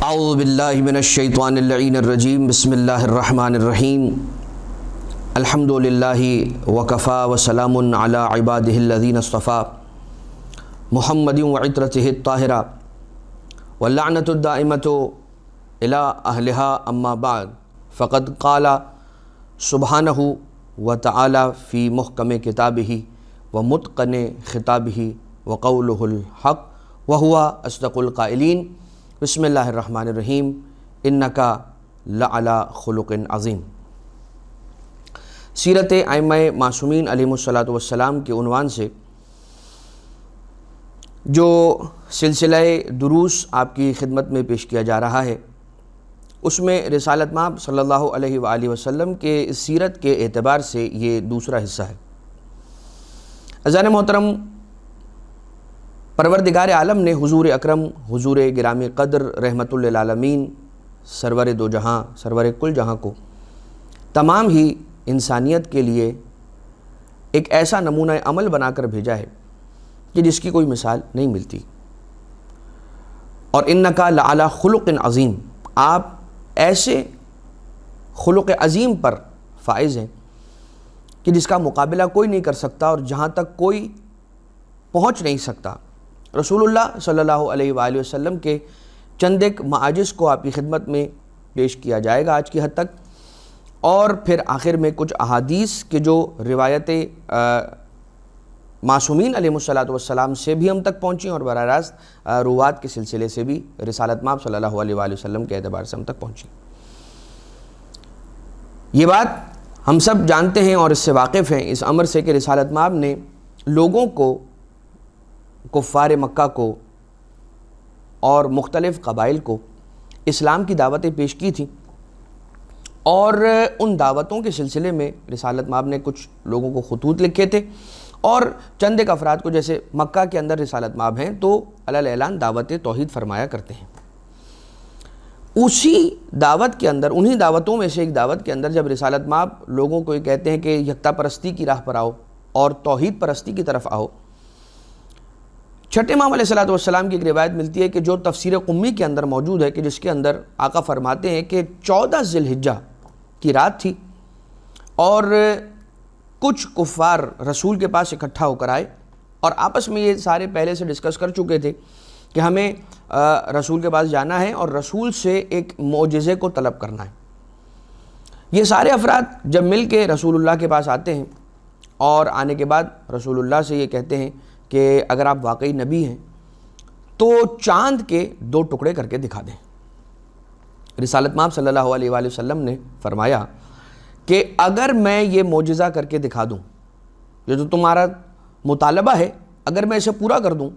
اعوذ باللہ من الشیطان اللعین الرجیم بسم اللہ الرحمن الرحیم الحمد للہ وکفا وسلام علی عبادہ الذین اصطفیٰ محمد وعطرتہ الطاہرہ واللعنۃ الدائمۃ الی اہلہا اما بعد فقد قال سبحانہ وتعالی فی محکم کتابہ ومتقن خطابہ وقولہ الحق وہو اصدق القائلین بسم اللہ الرحمن الرحیم انکا لعلی خلق عظیم۔ سیرت ائمہ معصومین علیہم الصلاۃ والسلام کے عنوان سے جو سلسلہ دروس آپ کی خدمت میں پیش کیا جا رہا ہے، اس میں رسالت مآب صلی اللہ علیہ وآلہ وسلم کے سیرت کے اعتبار سے یہ دوسرا حصہ ہے۔ عزیزان محترم، پروردگار عالم نے حضور اکرم، حضور گرامی قدر، رحمت للعالمین، سرور دو جہاں، سرور کل جہاں کو تمام ہی انسانیت کے لیے ایک ایسا نمونہ عمل بنا کر بھیجا ہے کہ جس کی کوئی مثال نہیں ملتی۔ اور انکا لعلی خلق عظیم، آپ ایسے خلق عظیم پر فائز ہیں کہ جس کا مقابلہ کوئی نہیں کر سکتا اور جہاں تک کوئی پہنچ نہیں سکتا۔ رسول اللہ صلی اللہ علیہ وآلہ وسلم کے چند ایک معاجز کو آپ کی خدمت میں پیش کیا جائے گا آج کی حد تک، اور پھر آخر میں کچھ احادیث کے جو روایت معصومین علیہ الصلاۃ والسلام سے بھی ہم تک پہنچیں اور براہ راست روات کے سلسلے سے بھی رسالت مآب صلی اللہ علیہ وآلہ وسلم کے اعتبار سے ہم تک پہنچیں۔ یہ بات ہم سب جانتے ہیں اور اس سے واقف ہیں، اس امر سے، کہ رسالت مآب نے لوگوں کو، کفار مکہ کو اور مختلف قبائل کو اسلام کی دعوتیں پیش کی تھیں، اور ان دعوتوں کے سلسلے میں رسالت مآب نے کچھ لوگوں کو خطوط لکھے تھے، اور چند ایک افراد کو، جیسے مکہ کے اندر رسالت مآب ہیں تو علی اعلان دعوت توحید فرمایا کرتے ہیں۔ اسی دعوت کے اندر، انہی دعوتوں میں سے ایک دعوت کے اندر جب رسالت مآب لوگوں کو یہ کہتے ہیں کہ یکتا پرستی کی راہ پر آؤ اور توحید پرستی کی طرف آؤ، چھٹے امام علیہ الصلوۃ والسلام کی ایک روایت ملتی ہے کہ جو تفسیر قمی کے اندر موجود ہے، کہ جس کے اندر آقا فرماتے ہیں کہ 14 ذی الحجہ کی رات تھی اور کچھ کفار رسول کے پاس اکٹھا ہو کر آئے، اور آپس میں یہ سارے پہلے سے ڈسکس کر چکے تھے کہ ہمیں رسول کے پاس جانا ہے اور رسول سے ایک معجزے کو طلب کرنا ہے۔ یہ سارے افراد جب مل کے رسول اللہ کے پاس آتے ہیں اور آنے کے بعد رسول اللہ سے یہ کہتے ہیں کہ اگر آپ واقعی نبی ہیں تو چاند کے 2 ٹکڑے کر کے دکھا دیں۔ رسالت مآب صلی اللہ علیہ وآلہ وسلم نے فرمایا کہ اگر میں یہ معجزہ کر کے دکھا دوں، یہ جو تمہارا مطالبہ ہے، اگر میں اسے پورا کر دوں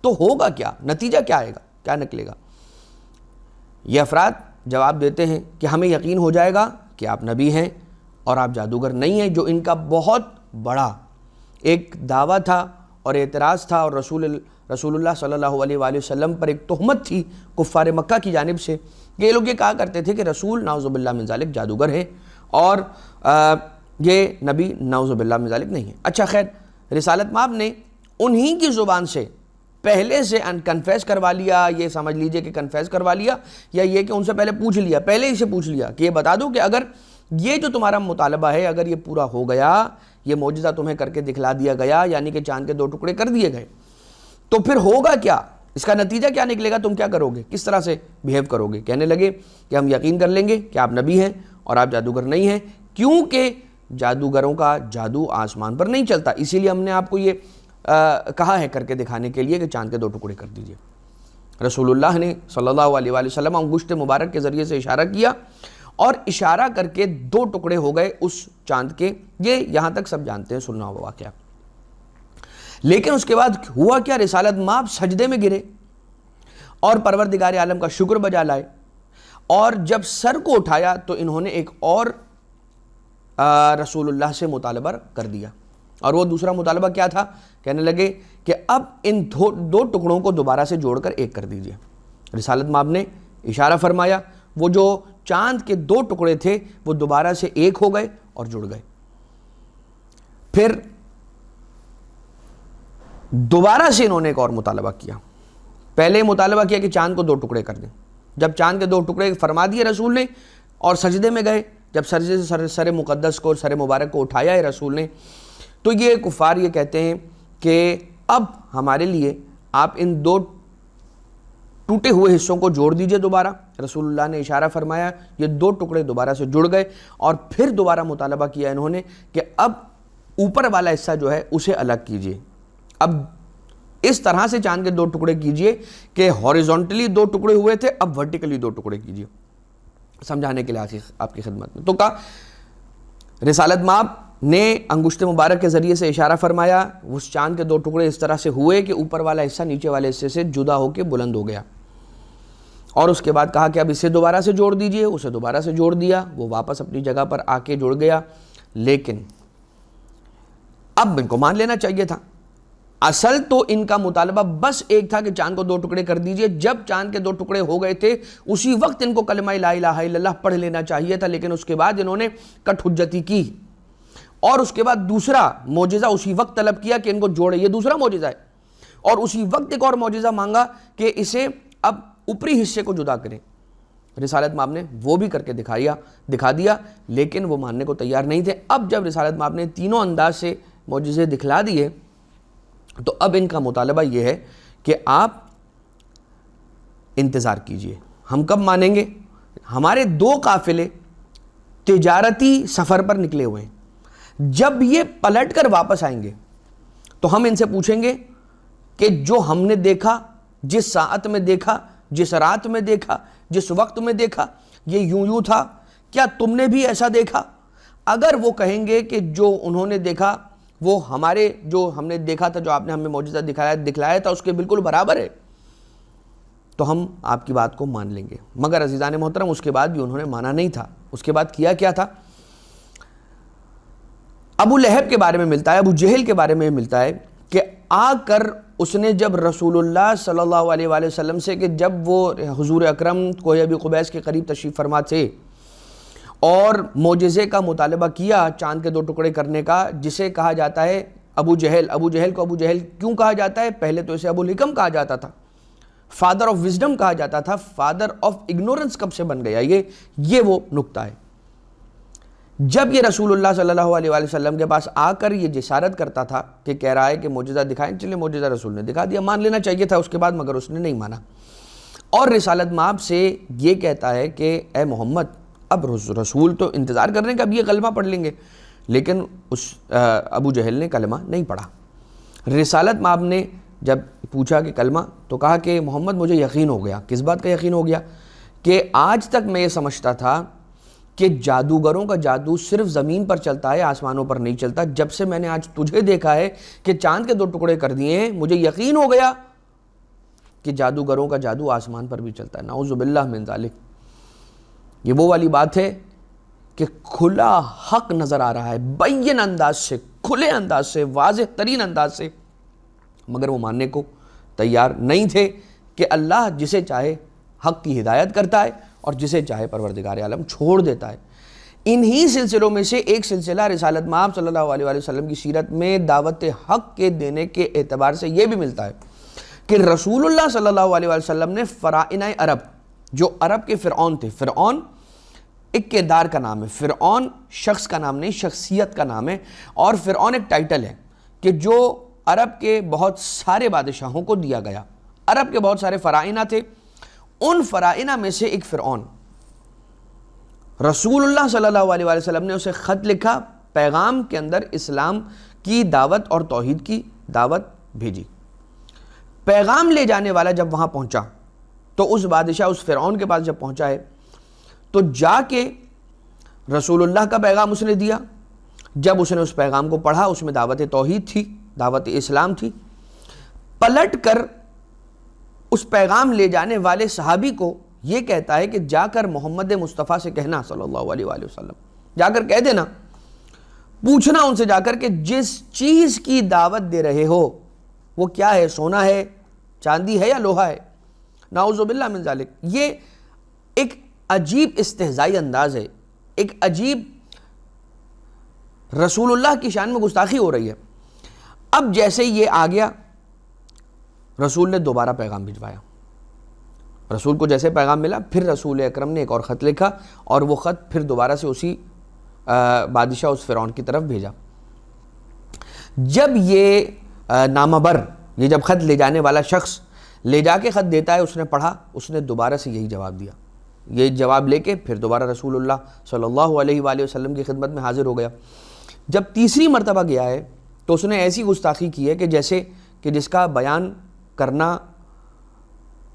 تو ہوگا کیا، نتیجہ کیا آئے گا، کیا نکلے گا؟ یہ افراد جواب دیتے ہیں کہ ہمیں یقین ہو جائے گا کہ آپ نبی ہیں اور آپ جادوگر نہیں ہیں، جو ان کا بہت بڑا ایک دعویٰ تھا اور اعتراض تھا، اور رسول اللہ صلی اللہ علیہ وآلہ وسلم پر ایک تہمت تھی کفار مکہ کی جانب سے کہ یہ لوگ یہ کہا کرتے تھے کہ رسول نعوذ باللہ من ذالک جادوگر ہیں اور یہ نبی نعوذ باللہ من ذالک نہیں ہے۔ اچھا خیر، رسالت مآب نے انہی کی زبان سے پہلے سے کنفیس کروا لیا، یہ سمجھ لیجئے کہ کنفیس کروا لیا، یا یہ کہ ان سے پہلے پوچھ لیا، پہلے ہی سے پوچھ لیا کہ یہ بتا دو کہ اگر یہ جو تمہارا مطالبہ ہے اگر یہ پورا ہو گیا، یہ معجزہ تمہیں کر کے دکھلا دیا گیا، یعنی کہ چاند کے 2 ٹکڑے کر دیے گئے، تو پھر ہوگا کیا، اس کا نتیجہ کیا نکلے گا، تم کیا کرو گے، کس طرح سے بیہیو کرو گے؟ کہنے لگے کہ ہم یقین کر لیں گے کہ آپ نبی ہیں اور آپ جادوگر نہیں ہیں، کیونکہ جادوگروں کا جادو آسمان پر نہیں چلتا، اسی لیے ہم نے آپ کو یہ کہا ہے کر کے دکھانے کے لیے کہ چاند کے 2 ٹکڑے کر دیجئے۔ رسول اللہ نے صلی اللہ علیہ وآلہ وسلم انگشت مبارک کے ذریعے سے اشارہ کیا اور اشارہ کر کے 2 ٹکڑے ہو گئے اس چاند کے۔ یہ یہاں تک سب جانتے ہیں، سننا ہوا واقعہ۔ لیکن اس کے بعد ہوا کیا؟ رسالت مآب سجدے میں گرے اور پروردگار عالم کا شکر بجا لائے، اور جب سر کو اٹھایا تو انہوں نے ایک اور رسول اللہ سے مطالبہ کر دیا، اور وہ دوسرا مطالبہ کیا تھا؟ کہنے لگے کہ اب ان 2 ٹکڑوں کو دوبارہ سے جوڑ کر ایک کر دیجئے۔ رسالت مآب نے اشارہ فرمایا، وہ جو چاند کے 2 ٹکڑے تھے وہ دوبارہ سے ایک ہو گئے اور جڑ گئے۔ پھر دوبارہ سے انہوں نے ایک اور مطالبہ کیا، پہلے مطالبہ کیا کہ چاند کو 2 ٹکڑے کر دیں، جب چاند کے 2 ٹکڑے فرما دیے رسول نے اور سجدے میں گئے، جب سجدے سے سر مقدس کو، سر مبارک کو اٹھایا ہے رسول نے، تو یہ کفار یہ کہتے ہیں کہ اب ہمارے لیے آپ ان 2 ٹوٹے ہوئے حصوں کو جوڑ دیجئے دوبارہ۔ رسول اللہ نے اشارہ فرمایا، یہ 2 ٹکڑے دوبارہ سے جڑ گئے، اور پھر دوبارہ مطالبہ کیا انہوں نے کہ اب اوپر والا حصہ جو ہے اسے الگ کیجئے، اب اس طرح سے چاند کے 2 ٹکڑے کیجئے کہ ہاریزونٹلی 2 ٹکڑے ہوئے تھے، اب ورٹیکلی 2 ٹکڑے کیجئے، سمجھانے کے لیے آپ کی خدمت میں۔ تو کہا رسالت مآب نے انگشت مبارک کے ذریعے سے اشارہ فرمایا، اس چاند کے 2 ٹکڑے اس طرح سے ہوئے کہ اوپر والا حصہ نیچے والے حصے سے جدا ہو کے بلند ہو گیا، اور اس کے بعد کہا کہ اب اسے دوبارہ سے جوڑ دیجئے، اسے دوبارہ سے جوڑ دیا، وہ واپس اپنی جگہ پر آ کے جڑ گیا۔ لیکن اب ان کو مان لینا چاہیے تھا، اصل تو ان کا مطالبہ بس ایک تھا کہ چاند کو 2 ٹکڑے کر دیجئے۔ جب چاند کے 2 ٹکڑے ہو گئے تھے اسی وقت ان کو کلمہ لا الہ الا اللہ پڑھ لینا چاہیے تھا، لیکن اس کے بعد انہوں نے کٹ حجتی کی، اور اس کے بعد دوسرا معجزہ اسی وقت طلب کیا کہ ان کو جوڑے، یہ دوسرا معجزہ ہے، اور اسی وقت ایک اور معجزہ مانگا کہ اسے اب اوپری حصے کو جدا کریں۔ رسالت مآب نے وہ بھی کر کے دکھا دیا، لیکن وہ ماننے کو تیار نہیں تھے۔ اب جب رسالت مآب نے تینوں انداز سے معجزے دکھلا دیے تو اب ان کا مطالبہ یہ ہے کہ آپ انتظار کیجئے، ہم کب مانیں گے؟ ہمارے 2 قافلے تجارتی سفر پر نکلے ہوئے ہیں، جب یہ پلٹ کر واپس آئیں گے تو ہم ان سے پوچھیں گے کہ جو ہم نے دیکھا، جس ساعت میں دیکھا، جس رات میں دیکھا، جس وقت میں دیکھا، یہ یوں تھا، کیا تم نے بھی ایسا دیکھا؟ اگر وہ کہیں گے کہ جو انہوں نے دیکھا وہ ہمارے جو ہم نے دیکھا تھا، جو آپ نے ہمیں معجزہ دکھلایا تھا اس کے بالکل برابر ہے، تو ہم آپ کی بات کو مان لیں گے۔ مگر عزیزان محترم اس کے بعد بھی انہوں نے مانا نہیں تھا۔ اس کے بعد کیا تھا؟ ابو لہب کے بارے میں ملتا ہے، ابو جہل کے بارے میں ملتا ہے کہ آ کر اس نے جب رسول اللہ صلی اللہ علیہ وآلہ وسلم سے، کہ جب وہ حضور اکرم کوہ ابی قبیس کے قریب تشریف فرما تھے اور معجزے کا مطالبہ کیا چاند کے 2 ٹکڑے کرنے کا، جسے کہا جاتا ہے ابو جہل کو ابو جہل کیوں کہا جاتا ہے؟ پہلے تو اسے ابو الحکم کہا جاتا تھا، فادر آف وزڈم کہا جاتا تھا، فادر آف اگنورنس کب سے بن گیا؟ یہ وہ نقطہ ہے۔ جب یہ رسول اللہ صلی اللہ علیہ وآلہ وسلم کے پاس آ کر یہ جسارت کرتا تھا کہ کہہ رہا ہے کہ معجزہ دکھائیں، چلے معجزہ رسول نے دکھا دیا، مان لینا چاہیے تھا اس کے بعد، مگر اس نے نہیں مانا، اور رسالت مآب سے یہ کہتا ہے کہ اے محمد، اب رسول تو انتظار کر رہے ہیں کہ اب یہ کلمہ پڑھ لیں گے، لیکن اس ابو جہل نے کلمہ نہیں پڑھا۔ رسالت مآب نے جب پوچھا کہ کلمہ، تو کہا کہ محمد مجھے یقین ہو گیا۔ کس بات کا یقین ہو گیا؟ کہ آج تک میں یہ سمجھتا تھا کہ جادوگروں کا جادو صرف زمین پر چلتا ہے، آسمانوں پر نہیں چلتا، جب سے میں نے آج تجھے دیکھا ہے کہ چاند کے 2 ٹکڑے کر دیے ہیں، مجھے یقین ہو گیا کہ جادوگروں کا جادو آسمان پر بھی چلتا ہے۔ نعوذ باللہ من ذالک۔ یہ وہ والی بات ہے کہ کھلا حق نظر آ رہا ہے، بین انداز سے، کھلے انداز سے، واضح ترین انداز سے، مگر وہ ماننے کو تیار نہیں تھے کہ اللہ جسے چاہے حق کی ہدایت کرتا ہے اور جسے چاہے پروردگار عالم چھوڑ دیتا ہے۔ انہی سلسلوں میں سے ایک سلسلہ رسالت مآب صلی اللہ علیہ وآلہ وسلم کی سیرت میں دعوت حق کے دینے کے اعتبار سے یہ بھی ملتا ہے کہ رسول اللہ صلی اللہ علیہ وآلہ وسلم نے فرائنہ عرب، جو عرب کے فرعون تھے، فرعون ایک کردار کا نام ہے، فرعون شخص کا نام نہیں، شخصیت کا نام ہے، اور فرعون ایک ٹائٹل ہے کہ جو عرب کے بہت سارے بادشاہوں کو دیا گیا۔ عرب کے بہت سارے فرائنہ تھے، ان فرائنہ میں سے ایک فرعون، رسول اللہ صلی اللہ علیہ وآلہ وسلم نے اسے خط لکھا، پیغام کے اندر اسلام کی دعوت اور توحید کی دعوت بھیجی۔ پیغام لے جانے والا جب وہاں پہنچا تو اس بادشاہ، اس فرعون کے پاس جب پہنچا ہے تو جا کے رسول اللہ کا پیغام اس نے دیا۔ جب اس نے اس پیغام کو پڑھا، اس میں دعوت توحید تھی، دعوت اسلام تھی۔ پلٹ کر اس پیغام لے جانے والے صحابی کو یہ کہتا ہے کہ جا کر محمد مصطفیٰ سے کہنا صلی اللہ علیہ وآلہ وسلم، جا کر کہہ دینا، پوچھنا ان سے جا کر کہ جس چیز کی دعوت دے رہے ہو وہ کیا ہے، سونا ہے، چاندی ہے یا لوہا ہے؟ نعوذ باللہ من ذالک۔ یہ ایک عجیب استہزائی انداز ہے، ایک عجیب رسول اللہ کی شان میں گستاخی ہو رہی ہے۔ اب جیسے یہ آ گیا، رسول نے دوبارہ پیغام بھجوایا، رسول کو جیسے پیغام ملا، پھر رسول اکرم نے ایک اور خط لکھا اور وہ خط پھر دوبارہ سے اسی بادشاہ اس فرعون کی طرف بھیجا۔ جب یہ نامہ بر، یہ جب خط لے جانے والا شخص لے جا کے خط دیتا ہے، اس نے پڑھا، اس نے دوبارہ سے یہی جواب دیا، یہ جواب لے کے پھر دوبارہ رسول اللہ صلی اللہ علیہ وآلہ وسلم کی خدمت میں حاضر ہو گیا۔ جب تیسری مرتبہ گیا ہے تو اس نے ایسی گستاخی کی ہے کہ جیسے کہ جس کا بیان کرنا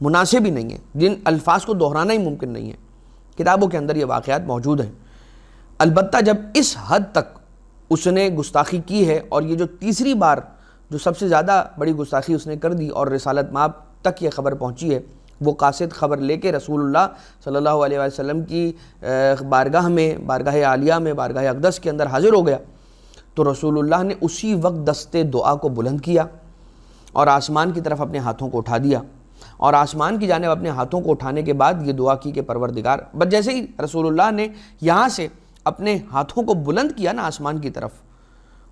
مناسب ہی نہیں ہے، جن الفاظ کو دہرانا ہی ممکن نہیں ہے۔ کتابوں کے اندر یہ واقعات موجود ہیں۔ البتہ جب اس حد تک اس نے گستاخی کی ہے، اور یہ جو تیسری بار جو سب سے زیادہ بڑی گستاخی اس نے کر دی اور رسالت مآب تک یہ خبر پہنچی ہے، وہ قاصد خبر لے کے رسول اللہ صلی اللہ علیہ وسلم کی بارگاہ میں، بارگاہ عالیہ میں، بارگاہ اقدس کے اندر حاضر ہو گیا، تو رسول اللہ نے اسی وقت دست دعا کو بلند کیا اور آسمان کی طرف اپنے ہاتھوں کو اٹھا دیا، اور آسمان کی جانب اپنے ہاتھوں کو اٹھانے کے بعد یہ دعا کی کہ پروردگار، بس جیسے ہی رسول اللہ نے یہاں سے اپنے ہاتھوں کو بلند کیا نا آسمان کی طرف،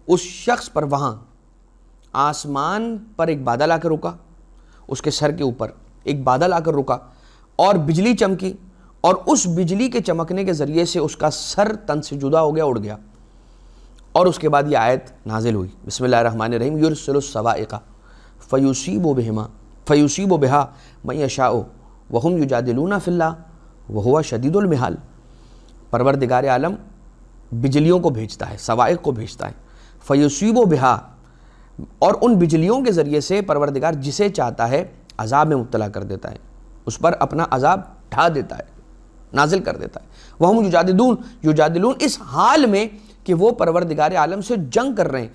اس شخص پر وہاں آسمان پر ایک بادل آ کر رکا، اس کے سر کے اوپر ایک بادل آ کر رکا اور بجلی چمکی، اور اس بجلی کے چمکنے کے ذریعے سے اس کا سر تن سے جدا ہو گیا، اڑ گیا۔ اور اس کے بعد یہ آیت نازل ہوئی، بسم اللہ الرحمن الرحیم، یرسل الصواعق فیصیب بہا من یشاء وہم یجادلون فی اللہ وہو شدید المحال۔ پروردگار عالم بجلیوں کو بھیجتا ہے، صواعق کو بھیجتا ہے، فیصیب بہا، اور ان بجلیوں کے ذریعے سے پروردگار جسے چاہتا ہے عذاب میں مبتلا کر دیتا ہے، اس پر اپنا عذاب ڈھا دیتا ہے، نازل کر دیتا ہے۔ وہم یجادلون، اس حال میں کہ وہ پروردگار عالم سے جنگ کر رہے ہیں۔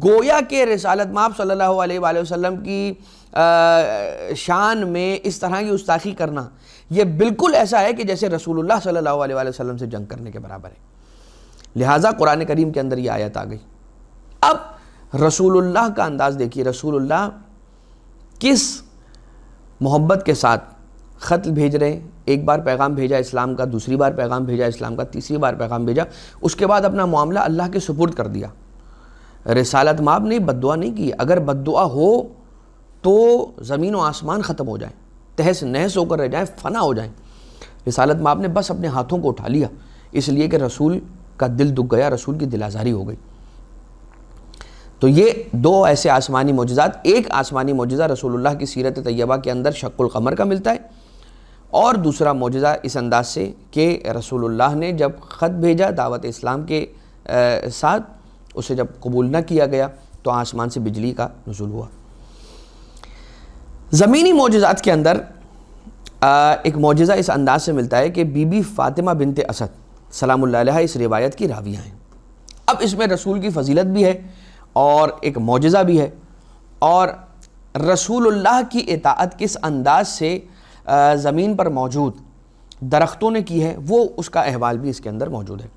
گویا کہ رسالت مآب صلی اللہ علیہ وآلہ وسلم کی شان میں اس طرح کی گستاخی کرنا یہ بالکل ایسا ہے کہ جیسے رسول اللہ صلی اللہ علیہ وآلہ وسلم سے جنگ کرنے کے برابر ہے۔ لہٰذا قرآن کریم کے اندر یہ آیت آ گئی۔ اب رسول اللہ کا انداز دیکھیے، رسول اللہ کس محبت کے ساتھ خط بھیج رہے ہیں، ایک بار پیغام بھیجا اسلام کا، دوسری بار پیغام بھیجا اسلام کا، تیسری بار پیغام بھیجا، اس کے بعد اپنا معاملہ اللہ کے سپرد کر دیا۔ رسالت مآب نے بد دعا نہیں کی، اگر بد دعا ہو تو زمین و آسمان ختم ہو جائیں، تہس نہس ہو کر رہ جائیں، فنا ہو جائیں۔ رسالت مآب نے بس اپنے ہاتھوں کو اٹھا لیا، اس لیے کہ رسول کا دل دکھ گیا، رسول کی دل آزاری ہو گئی۔ تو یہ دو ایسے آسمانی معجزات، ایک آسمانی معجزہ رسول اللہ کی سیرت طیبہ کے اندر شق القمر کا ملتا ہے، اور دوسرا معجزہ اس انداز سے کہ رسول اللہ نے جب خط بھیجا دعوت اسلام کے ساتھ، اسے جب قبول نہ کیا گیا تو آسمان سے بجلی کا نزول ہوا۔ زمینی معجزات کے اندر ایک معجزہ اس انداز سے ملتا ہے کہ بی بی فاطمہ بنت اسد سلام اللہ علیہ اس روایت کی راویہ ہیں۔ اب اس میں رسول کی فضیلت بھی ہے اور ایک معجزہ بھی ہے، اور رسول اللہ کی اطاعت کس انداز سے زمین پر موجود درختوں نے کی ہے، وہ اس کا احوال بھی اس کے اندر موجود ہے۔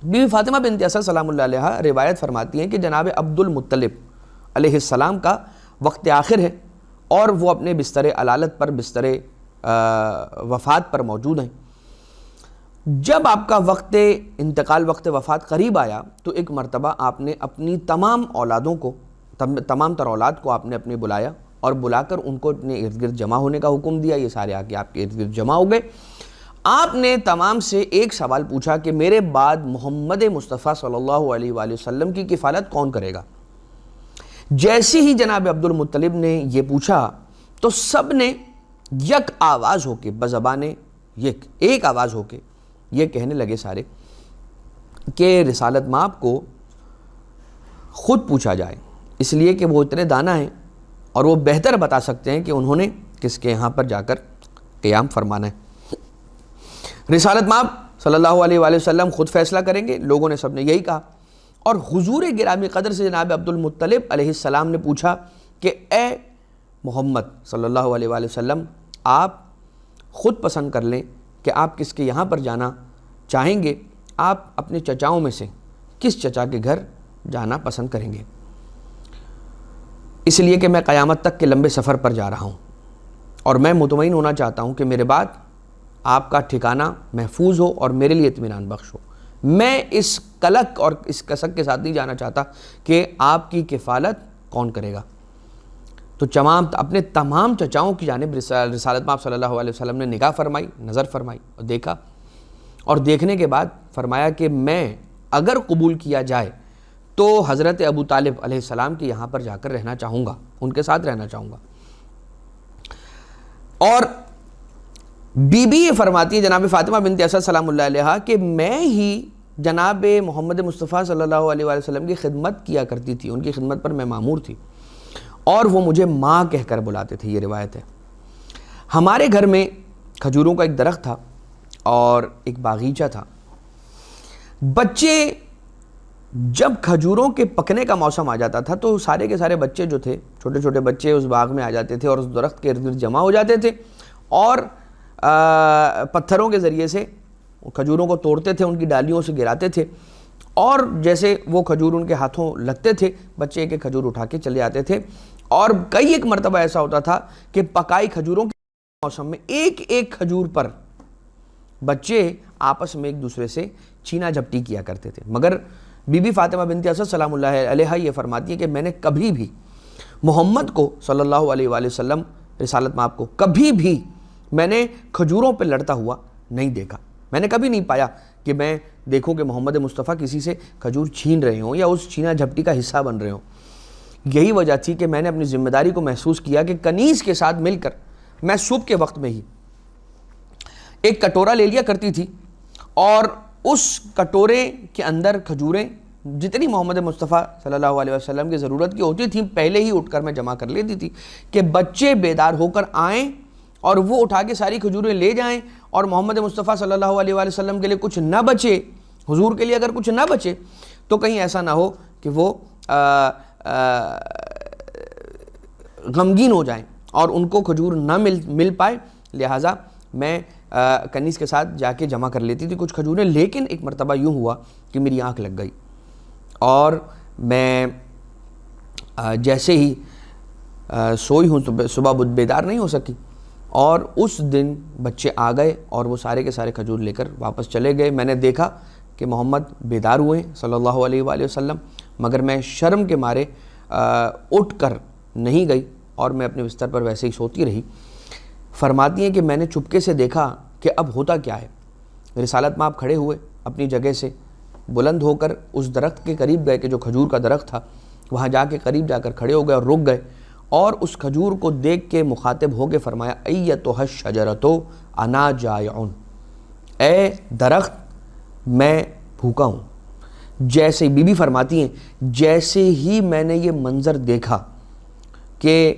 بی بی فاطمہ بنت اسد سلام اللہ علیہ روایت فرماتی ہیں کہ جناب عبد المطلب علیہ السلام کا وقت آخر ہے، اور وہ اپنے بستر علالت پر، بستر وفات پر موجود ہیں۔ جب آپ کا وقت انتقال، وقت وفات قریب آیا تو ایک مرتبہ آپ نے اپنی تمام اولادوں کو، تمام تر اولاد کو آپ نے اپنے بلایا اور بلا کر ان کو اپنے ارد گرد جمع ہونے کا حکم دیا۔ یہ سارے آ کے آپ کے ارد گرد جمع ہو گئے۔ آپ نے تمام سے ایک سوال پوچھا کہ میرے بعد محمد مصطفیٰ صلی اللہ علیہ وآلہ وسلم کی کفالت کون کرے گا؟ جیسے ہی جناب عبد المطلب نے یہ پوچھا تو سب نے یک آواز ہو کے، بزبان ایک آواز ہو کے یہ کہنے لگے سارے کہ رسالت مآب کو خود پوچھا جائے، اس لیے کہ وہ اتنے دانا ہیں اور وہ بہتر بتا سکتے ہیں کہ انہوں نے کس کے یہاں پر جا کر قیام فرمانا ہے۔ رسالت مآب صلی اللہ علیہ وآلہ وسلم خود فیصلہ کریں گے، لوگوں نے سب نے یہی کہا، اور حضور گرامی قدر سے جناب عبد المطلب علیہ السلام نے پوچھا کہ اے محمد صلی اللہ علیہ وآلہ وسلم، آپ خود پسند کر لیں کہ آپ کس کے یہاں پر جانا چاہیں گے، آپ اپنے چچاؤں میں سے کس چچا کے گھر جانا پسند کریں گے؟ اس لیے کہ میں قیامت تک کے لمبے سفر پر جا رہا ہوں اور میں مطمئن ہونا چاہتا ہوں کہ میرے بعد آپ کا ٹھکانہ محفوظ ہو اور میرے لیے اطمینان بخش ہو۔ میں اس قلق اور اس کسک کے ساتھ نہیں جانا چاہتا کہ آپ کی کفالت کون کرے گا۔ تو اپنے تمام چچاؤں کی جانب رسالت مآب صلی اللہ علیہ وسلم نے نگاہ فرمائی، نظر فرمائی اور دیکھا، اور دیکھنے کے بعد فرمایا کہ میں اگر قبول کیا جائے تو حضرت ابو طالب علیہ السلام کے یہاں پر جا کر رہنا چاہوں گا، ان کے ساتھ رہنا چاہوں گا۔ اور بی بی یہ فرماتی ہے جناب فاطمہ بنت اسد سلام اللہ علیہا کہ میں ہی جناب محمد مصطفیٰ صلی اللہ علیہ وآلہ وسلم کی خدمت کیا کرتی تھی، ان کی خدمت پر میں مامور تھی، اور وہ مجھے ماں کہہ کر بلاتے تھے، یہ روایت ہے۔ ہمارے گھر میں کھجوروں کا ایک درخت تھا اور ایک باغیچہ تھا۔ بچے جب کھجوروں کے پکنے کا موسم آ جاتا تھا تو سارے کے سارے بچے جو تھے، چھوٹے چھوٹے بچے اس باغ میں آ جاتے تھے اور اس درخت کے ارد گرد جمع ہو جاتے تھے اور پتھروں کے ذریعے سے کھجوروں کو توڑتے تھے، ان کی ڈالیوں سے گراتے تھے، اور جیسے وہ کھجور ان کے ہاتھوں لگتے تھے بچے ایک ایک کھجور اٹھا کے چلے آتے تھے۔ اور کئی ایک مرتبہ ایسا ہوتا تھا کہ پکائی کھجوروں کے موسم میں ایک ایک کھجور پر بچے آپس میں ایک دوسرے سے چھینا جھپٹی کیا کرتے تھے۔ مگر بی بی فاطمہ بنت اسد سلام اللہ علیہا یہ فرماتی ہے کہ میں نے کبھی بھی محمد کو صلی اللہ علیہ وآلہ وسلم رسالت مآب کو کبھی بھی میں نے کھجوروں پہ لڑتا ہوا نہیں دیکھا۔ میں نے کبھی نہیں پایا کہ میں دیکھوں کہ محمد مصطفیٰ کسی سے کھجور چھین رہے ہوں یا اس چھینا جھپٹی کا حصہ بن رہے ہوں۔ یہی وجہ تھی کہ میں نے اپنی ذمہ داری کو محسوس کیا کہ کنیز کے ساتھ مل کر میں صبح کے وقت میں ہی ایک کٹورا لے لیا کرتی تھی، اور اس کٹورے کے اندر کھجوریں جتنی محمد مصطفیٰ صلی اللہ علیہ وسلم کی ضرورت کی ہوتی تھیں پہلے ہی اٹھ کر میں جمع کر لیتی تھی کہ بچے بیدار ہو کر آئیں اور وہ اٹھا کے ساری کھجوریں لے جائیں، اور محمد مصطفیٰ صلی اللہ علیہ وآلہ وسلم کے لیے کچھ نہ بچے، حضور کے لیے اگر کچھ نہ بچے تو کہیں ایسا نہ ہو کہ وہ غمگین ہو جائیں اور ان کو کھجور نہ مل پائے۔ لہٰذا میں کنیز کے ساتھ جا کے جمع کر لیتی تھی کچھ کھجوریں۔ لیکن ایک مرتبہ یوں ہوا کہ میری آنکھ لگ گئی اور میں جیسے ہی سوئی ہوں صبح بیدار نہیں ہو سکی، اور اس دن بچے آ گئے اور وہ سارے کے سارے کھجور لے کر واپس چلے گئے۔ میں نے دیکھا کہ محمد بیدار ہوئے صلی اللہ علیہ وآلہ وسلم، مگر میں شرم کے مارے اٹھ کر نہیں گئی اور میں اپنے بستر پر ویسے ہی سوتی رہی۔ فرماتی ہیں کہ میں نے چپکے سے دیکھا کہ اب ہوتا کیا ہے۔ رسالت مآب کھڑے ہوئے اپنی جگہ سے، بلند ہو کر اس درخت کے قریب گئے کہ جو کھجور کا درخت تھا، وہاں جا کے قریب جا کر کھڑے ہو گئے اور رک گئے، اور اس کھجور کو دیکھ کے مخاطب ہو کے فرمایا ایتھا الشجرۃ انا جائع، اے درخت میں بھوکا ہوں۔ جیسے بی بی فرماتی ہیں جیسے ہی میں نے یہ منظر دیکھا کہ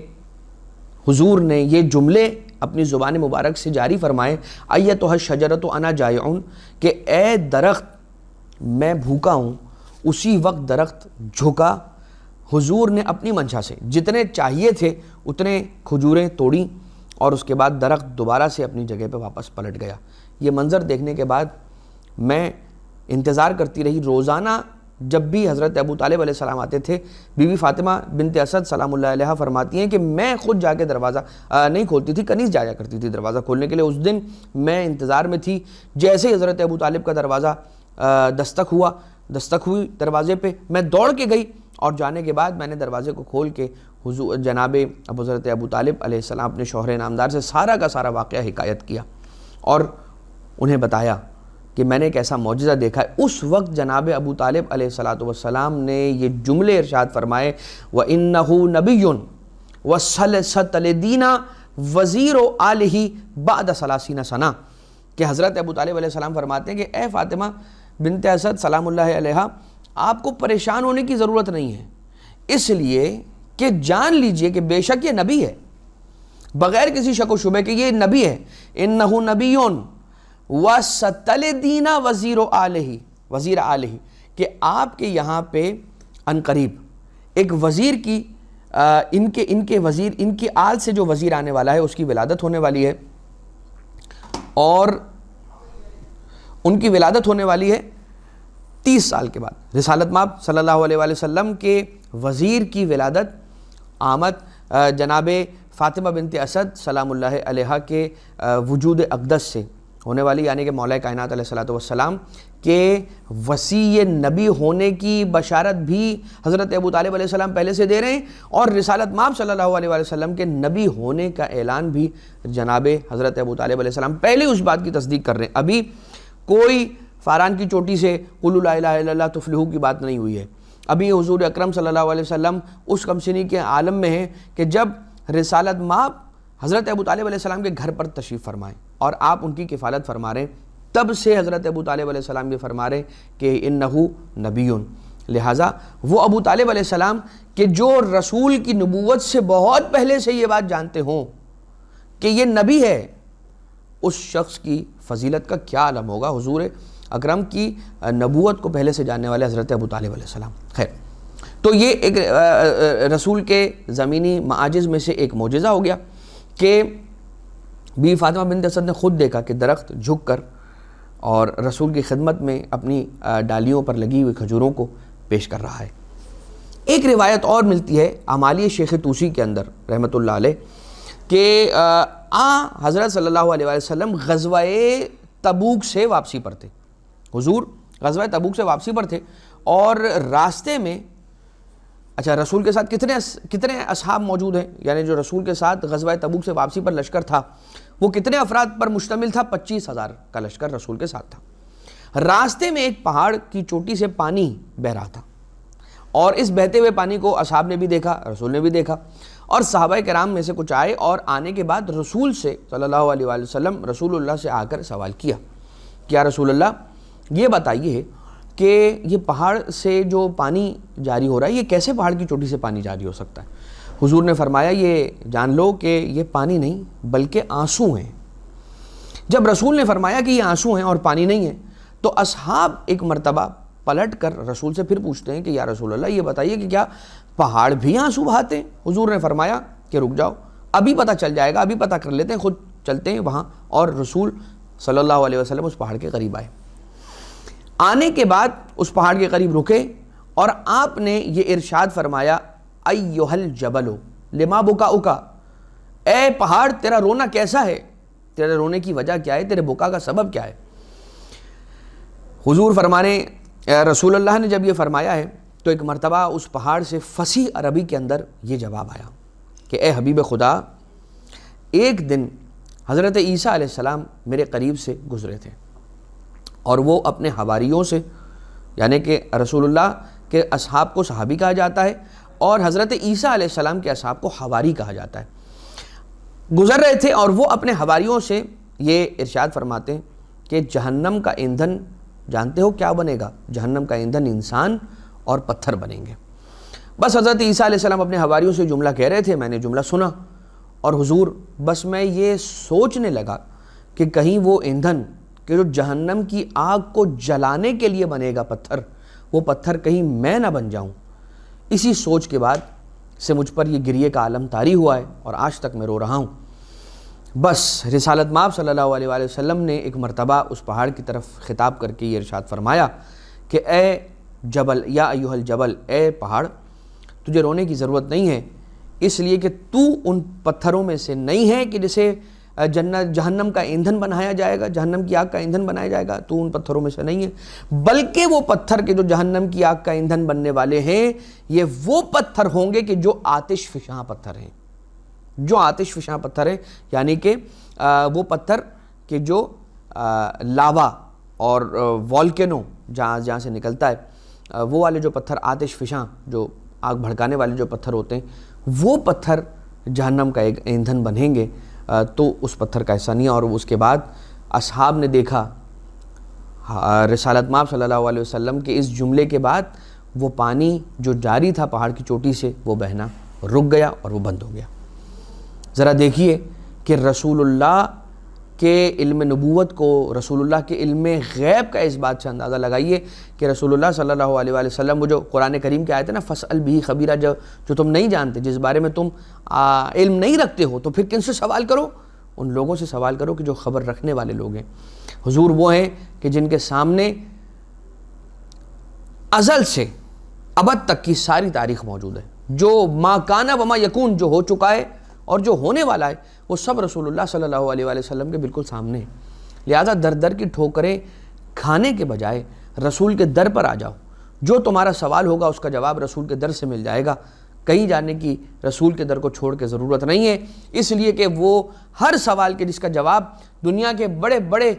حضور نے یہ جملے اپنی زبان مبارک سے جاری فرمائے ایتھا الشجرۃ انا جائع، کہ اے درخت میں بھوکا ہوں، اسی وقت درخت جھکا۔ حضور نے اپنی منشا سے جتنے چاہیے تھے اتنے کھجوریں توڑیں، اور اس کے بعد درخت دوبارہ سے اپنی جگہ پہ واپس پلٹ گیا۔ یہ منظر دیکھنے کے بعد میں انتظار کرتی رہی۔ روزانہ جب بھی حضرت ابو طالب علیہ السلام آتے تھے، بی بی فاطمہ بنت اسد سلام اللہ علیہا فرماتی ہیں کہ میں خود جا کے دروازہ نہیں کھولتی تھی، کنیز جایا کرتی تھی دروازہ کھولنے کے لیے۔ اس دن میں انتظار میں تھی، جیسے ہی حضرت ابو طالب کا دروازہ دستک ہوئی دروازے پہ، میں دوڑ کے گئی، اور جانے کے بعد میں نے دروازے کو کھول کے حضور جناب حضرت ابو طالب علیہ السلام اپنے شوہر نامدار سے سارا کا سارا واقعہ حکایت کیا اور انہیں بتایا کہ میں نے ایک ایسا معجزہ دیکھا ہے۔ اس وقت جناب ابو طالب علیہ السلام نے یہ جملے ارشاد فرمائے وَإِنَّهُ نَبِيٌّ وَسَلَسَةَ لِدِينَ وَزِيرُ آلِهِ بَعْدَ 30 سنہ، کہ حضرت ابو طالب علیہ السلام فرماتے ہیں کہ اے فاطمہ بنت اسد سلام اللہ علیہا، آپ کو پریشان ہونے کی ضرورت نہیں ہے، اس لیے کہ جان لیجئے کہ بے شک یہ نبی ہے، بغیر کسی شک و شبہ کہ یہ نبی ہے۔ اِنَّهُ نَبِيٌّ وَسَتَلِدِينَ وزیر آلہ، کہ آپ کے یہاں پہ عنقریب ایک وزیر کی ان کے وزیر، ان کی آل سے جو وزیر آنے والا ہے اس کی ولادت ہونے والی ہے، اور ان کی ولادت ہونے والی ہے 30 سال کے بعد۔ رسالت مآب صلی اللہ علیہ وآلہ وسلم کے وزیر کی ولادت آمد جناب فاطمہ بنت اسد سلام اللہ علیہا کے وجود اقدس سے ہونے والی یعنی کہ مولا کائنات علیہ الصلوۃ والسلام کے وصی نبی ہونے کی بشارت بھی حضرت ابو طالب علیہ السلام پہلے سے دے رہے ہیں، اور رسالت مآب صلی اللہ علیہ وآلہ وسلم کے نبی ہونے کا اعلان بھی جناب حضرت ابو طالب علیہ السلام پہلے اس بات کی تصدیق کر رہے ہیں۔ ابھی کوئی فاران کی چوٹی سے قولوا لا الہ الا اللہ تفلحوا کی بات نہیں ہوئی ہے۔ ابھی حضور اکرم صلی اللہ علیہ وسلم اس کمسنی کے عالم میں ہیں کہ جب رسالت مآب حضرت ابو طالب علیہ السلام کے گھر پر تشریف فرمائیں اور آپ ان کی کفالت فرما رہے ہیں، تب سے حضرت ابو طالب علیہ السلام یہ فرما رہے ہیں کہ انہو نبیون، لہٰذا وہ ابو طالب علیہ السلام کہ جو رسول کی نبوت سے بہت پہلے سے یہ بات جانتے ہوں کہ یہ نبی ہے، اس شخص کی فضیلت کا کیا عالم ہوگا حضور اکرم کی نبوت کو پہلے سے جاننے والے حضرت ابو طالب علیہ السلام۔ خیر، تو یہ ایک رسول کے زمینی معاجز میں سے ایک معجزہ ہو گیا کہ بی فاطمہ بنت اسد نے خود دیکھا کہ درخت جھک کر اور رسول کی خدمت میں اپنی ڈالیوں پر لگی ہوئی کھجوروں کو پیش کر رہا ہے۔ ایک روایت اور ملتی ہے اعمالی شیخ طوسی کے اندر رحمۃ اللہ علیہ کہ حضرت صلی اللہ علیہ وسلم غزوہ تبوک سے واپسی پر تھے، حضور غزوہ تبوک سے واپسی پر تھے، اور راستے میں اچھا رسول کے ساتھ کتنے اصحاب موجود ہیں، یعنی جو رسول کے ساتھ غزوہ تبوک سے واپسی پر لشکر تھا وہ کتنے افراد پر مشتمل تھا؟ 25,000 کا لشکر رسول کے ساتھ تھا۔ راستے میں ایک پہاڑ کی چوٹی سے پانی بہہ رہا تھا، اور اس بہتے ہوئے پانی کو اصحاب نے بھی دیکھا، رسول نے بھی دیکھا، اور صحابہ کرام میں سے کچھ آئے اور آنے کے بعد رسول سے صلی اللہ علیہ وآلہ وسلم رسول اللہ سے آ کر سوال کیا کہ یا رسول اللہ یہ بتائیے کہ یہ پہاڑ سے جو پانی جاری ہو رہا ہے یہ کیسے پہاڑ کی چوٹی سے پانی جاری ہو سکتا ہے؟ حضور نے فرمایا یہ جان لو کہ یہ پانی نہیں بلکہ آنسو ہیں۔ جب رسول نے فرمایا کہ یہ آنسو ہیں اور پانی نہیں ہے تو اصحاب ایک مرتبہ پلٹ کر رسول سے پھر پوچھتے ہیں کہ یا رسول اللہ یہ بتائیے کہ کیا پہاڑ بھی آنسو بہاتے ہیں؟ حضور نے فرمایا کہ رک جاؤ، ابھی پتہ چل جائے گا، ابھی پتہ کر لیتے ہیں، خود چلتے ہیں وہاں۔ اور رسول صلی اللہ علیہ وسلم اس پہاڑ کے قریب آئے، آنے کے بعد اس پہاڑ کے قریب رکے اور آپ نے یہ ارشاد فرمایا ایھا الجبل لما بکاؤک، اے پہاڑ تیرا رونا کیسا ہے، تیرے رونے کی وجہ کیا ہے، تیرے بکا کا سبب کیا ہے؟ حضور فرمانے رسول اللہ نے جب یہ فرمایا ہے تو ایک مرتبہ اس پہاڑ سے فصیح عربی کے اندر یہ جواب آیا کہ اے حبیب خدا، ایک دن حضرت عیسیٰ علیہ السلام میرے قریب سے گزرے تھے اور وہ اپنے حواریوں سے، یعنی کہ رسول اللہ کے اصحاب کو صحابی کہا جاتا ہے اور حضرت عیسیٰ علیہ السلام کے اصحاب کو حواری کہا جاتا ہے، گزر رہے تھے اور وہ اپنے حواریوں سے یہ ارشاد فرماتے ہیں کہ جہنم کا ایندھن جانتے ہو کیا بنے گا؟ جہنم کا ایندھن انسان اور پتھر بنیں گے۔ بس حضرت عیسیٰ علیہ السلام اپنے حواریوں سے جملہ کہہ رہے تھے، میں نے جملہ سنا اور حضور بس میں یہ سوچنے لگا کہ کہیں وہ ایندھن کہ جو جہنم کی آگ کو جلانے کے لیے بنے گا پتھر، وہ پتھر کہیں میں نہ بن جاؤں۔ اسی سوچ کے بعد سے مجھ پر یہ گریے کا عالم طاری ہوا ہے اور آج تک میں رو رہا ہوں۔ بس رسالت مآب صلی اللہ علیہ وآلہ وسلم نے ایک مرتبہ اس پہاڑ کی طرف خطاب کر کے یہ ارشاد فرمایا کہ اے جبل یا ایھا الجبل، اے پہاڑ تجھے رونے کی ضرورت نہیں ہے، اس لیے کہ تو ان پتھروں میں سے نہیں ہے کہ جسے جہنم کا ایندھن بنایا جائے گا، جہنم کی آگ کا ایندھن بنایا جائے گا، تو ان پتھروں میں سے نہیں ہے، بلکہ وہ پتھر کے جو جہنم کی آگ کا ایندھن بننے والے ہیں یہ وہ پتھر ہوں گے کہ جو آتش فشاں پتھر ہیں، جو آتش فشاں پتھر ہیں، یعنی کہ وہ پتھر کہ جو لاوا اور والکینو جہاں سے نکلتا ہے، وہ والے جو پتھر آتش فشاں جو آگ بھڑکانے والے جو پتھر ہوتے ہیں وہ پتھر جہنم کا ایک ایندھن بنیں گے، تو اس پتھر کا ایسا نہیں ہے۔ اور اس کے بعد اصحاب نے دیکھا رسالت مآب صلی اللہ علیہ وسلم کے اس جملے کے بعد وہ پانی جو جاری تھا پہاڑ کی چوٹی سے وہ بہنا رک گیا اور وہ بند ہو گیا۔ ذرا دیکھیے کہ رسول اللہ کے علم نبوت کو، رسول اللہ کے علم غیب کا اس بات سے اندازہ لگائیے کہ رسول اللہ صلی اللہ علیہ وآلہ وسلم وہ جو قرآن کریم کے آیت ہے نا فَاسْأَلْ بِهِ خَبِيرًا، جو تم نہیں جانتے، جس بارے میں تم علم نہیں رکھتے ہو، تو پھر کن سے سوال کرو؟ ان لوگوں سے سوال کرو کہ جو خبر رکھنے والے لوگ ہیں۔ حضور وہ ہیں کہ جن کے سامنے ازل سے ابد تک کی ساری تاریخ موجود ہے، جو ما کان و ما یکون، جو ہو چکا ہے اور جو ہونے والا ہے وہ سب رسول اللہ صلی اللہ علیہ وآلہ وسلم کے بالکل سامنے ہے۔ لہٰذا در در کی ٹھوکریں کھانے کے بجائے رسول کے در پر آ جاؤ، جو تمہارا سوال ہوگا اس کا جواب رسول کے در سے مل جائے گا، کہیں جانے کی رسول کے در کو چھوڑ کے ضرورت نہیں ہے، اس لیے کہ وہ ہر سوال کے جس کا جواب دنیا کے بڑے بڑے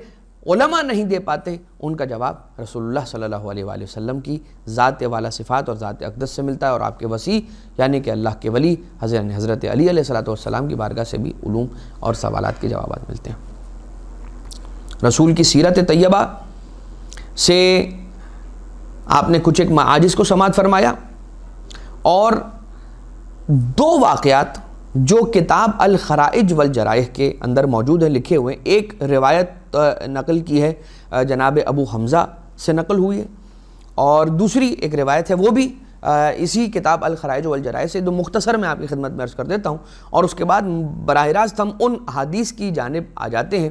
علماء نہیں دے پاتے، ان کا جواب رسول اللہ صلی اللہ علیہ وآلہ وسلم کی ذات والا صفات اور ذات اقدس سے ملتا ہے، اور آپ کے وسیع یعنی کہ اللہ کے ولی حضرت علی علیہ السلام کی بارگاہ سے بھی علوم اور سوالات کے جوابات ملتے ہیں۔ رسول کی سیرت طیبہ سے آپ نے کچھ ایک معاجز کو سماعت فرمایا، اور دو واقعات جو کتاب الخرائج والجرائح کے اندر موجود ہیں، لکھے ہوئے، ایک روایت نقل کی ہے جناب ابو حمزہ سے نقل ہوئی ہے، اور دوسری ایک روایت ہے وہ بھی اسی کتاب الخرائج والجرائح سے، جو مختصر میں آپ کی خدمت میں عرض کر دیتا ہوں، اور اس کے بعد براہ راست ہم ان احادیث کی جانب آ جاتے ہیں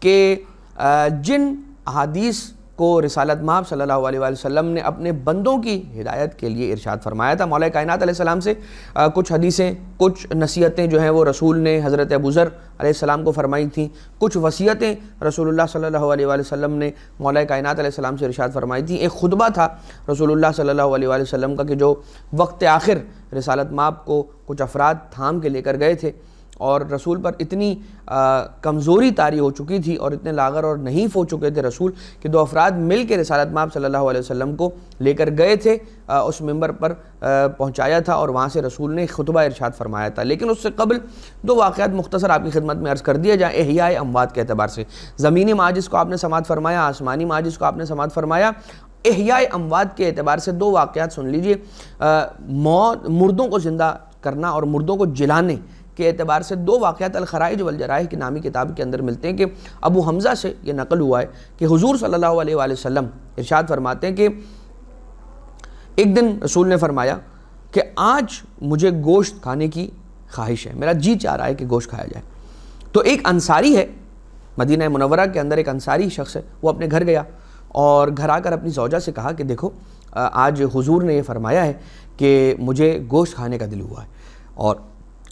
کہ جن احادیث کو رسالت مآب صلی اللہ علیہ وآلہ وسلم نے اپنے بندوں کی ہدایت کے لیے ارشاد فرمایا تھا۔ مولا کائنات علیہ السلام سے کچھ حدیثیں، کچھ نصیحتیں جو ہیں وہ رسول نے حضرت ابو ذر علیہ السلام کو فرمائی تھیں، کچھ وصیتیں رسول اللہ صلی اللہ علیہ وآلہ وسلم نے مولا کائنات علیہ السلام سے ارشاد فرمائی تھیں، ایک خطبہ تھا رسول اللہ صلی اللہ علیہ وآلہ وسلم کا کہ جو وقت آخر رسالت مآب کو کچھ افراد تھام کے لے کر گئے تھے، اور رسول پر اتنی کمزوری طاری ہو چکی تھی اور اتنے لاغر اور نحیف ہو چکے تھے رسول کہ دو افراد مل کے رسالت مآب صلی اللہ علیہ وسلم کو لے کر گئے تھے، اس ممبر پر پہنچایا تھا، اور وہاں سے رسول نے خطبہ ارشاد فرمایا تھا۔ لیکن اس سے قبل دو واقعات مختصر آپ کی خدمت میں عرض کر دیا جائیں احیاء اموات کے اعتبار سے۔ زمینی معاجز کو آپ نے سماعت فرمایا، آسمانی معاجز کو آپ نے سماعت فرمایا۔ احیاء اموات کے اعتبار سے دو واقعات سن لیجئے۔ مردوں کو زندہ کرنا اور مردوں کو جلانے کے اعتبار سے دو واقعات الخرائج والجرائح کی نامی کتاب کے اندر ملتے ہیں کہ ابو حمزہ سے یہ نقل ہوا ہے کہ حضور صلی اللہ علیہ وآلہ وسلم ارشاد فرماتے ہیں کہ ایک دن رسول نے فرمایا کہ آج مجھے گوشت کھانے کی خواہش ہے، میرا جی چاہ رہا ہے کہ گوشت کھایا جائے۔ تو ایک انصاری ہے، مدینہ منورہ کے اندر ایک انصاری شخص ہے، وہ اپنے گھر گیا اور گھر آ کر اپنی زوجہ سے کہا کہ دیکھو آج حضور نے یہ فرمایا ہے کہ مجھے گوشت کھانے کا دل ہوا ہے، اور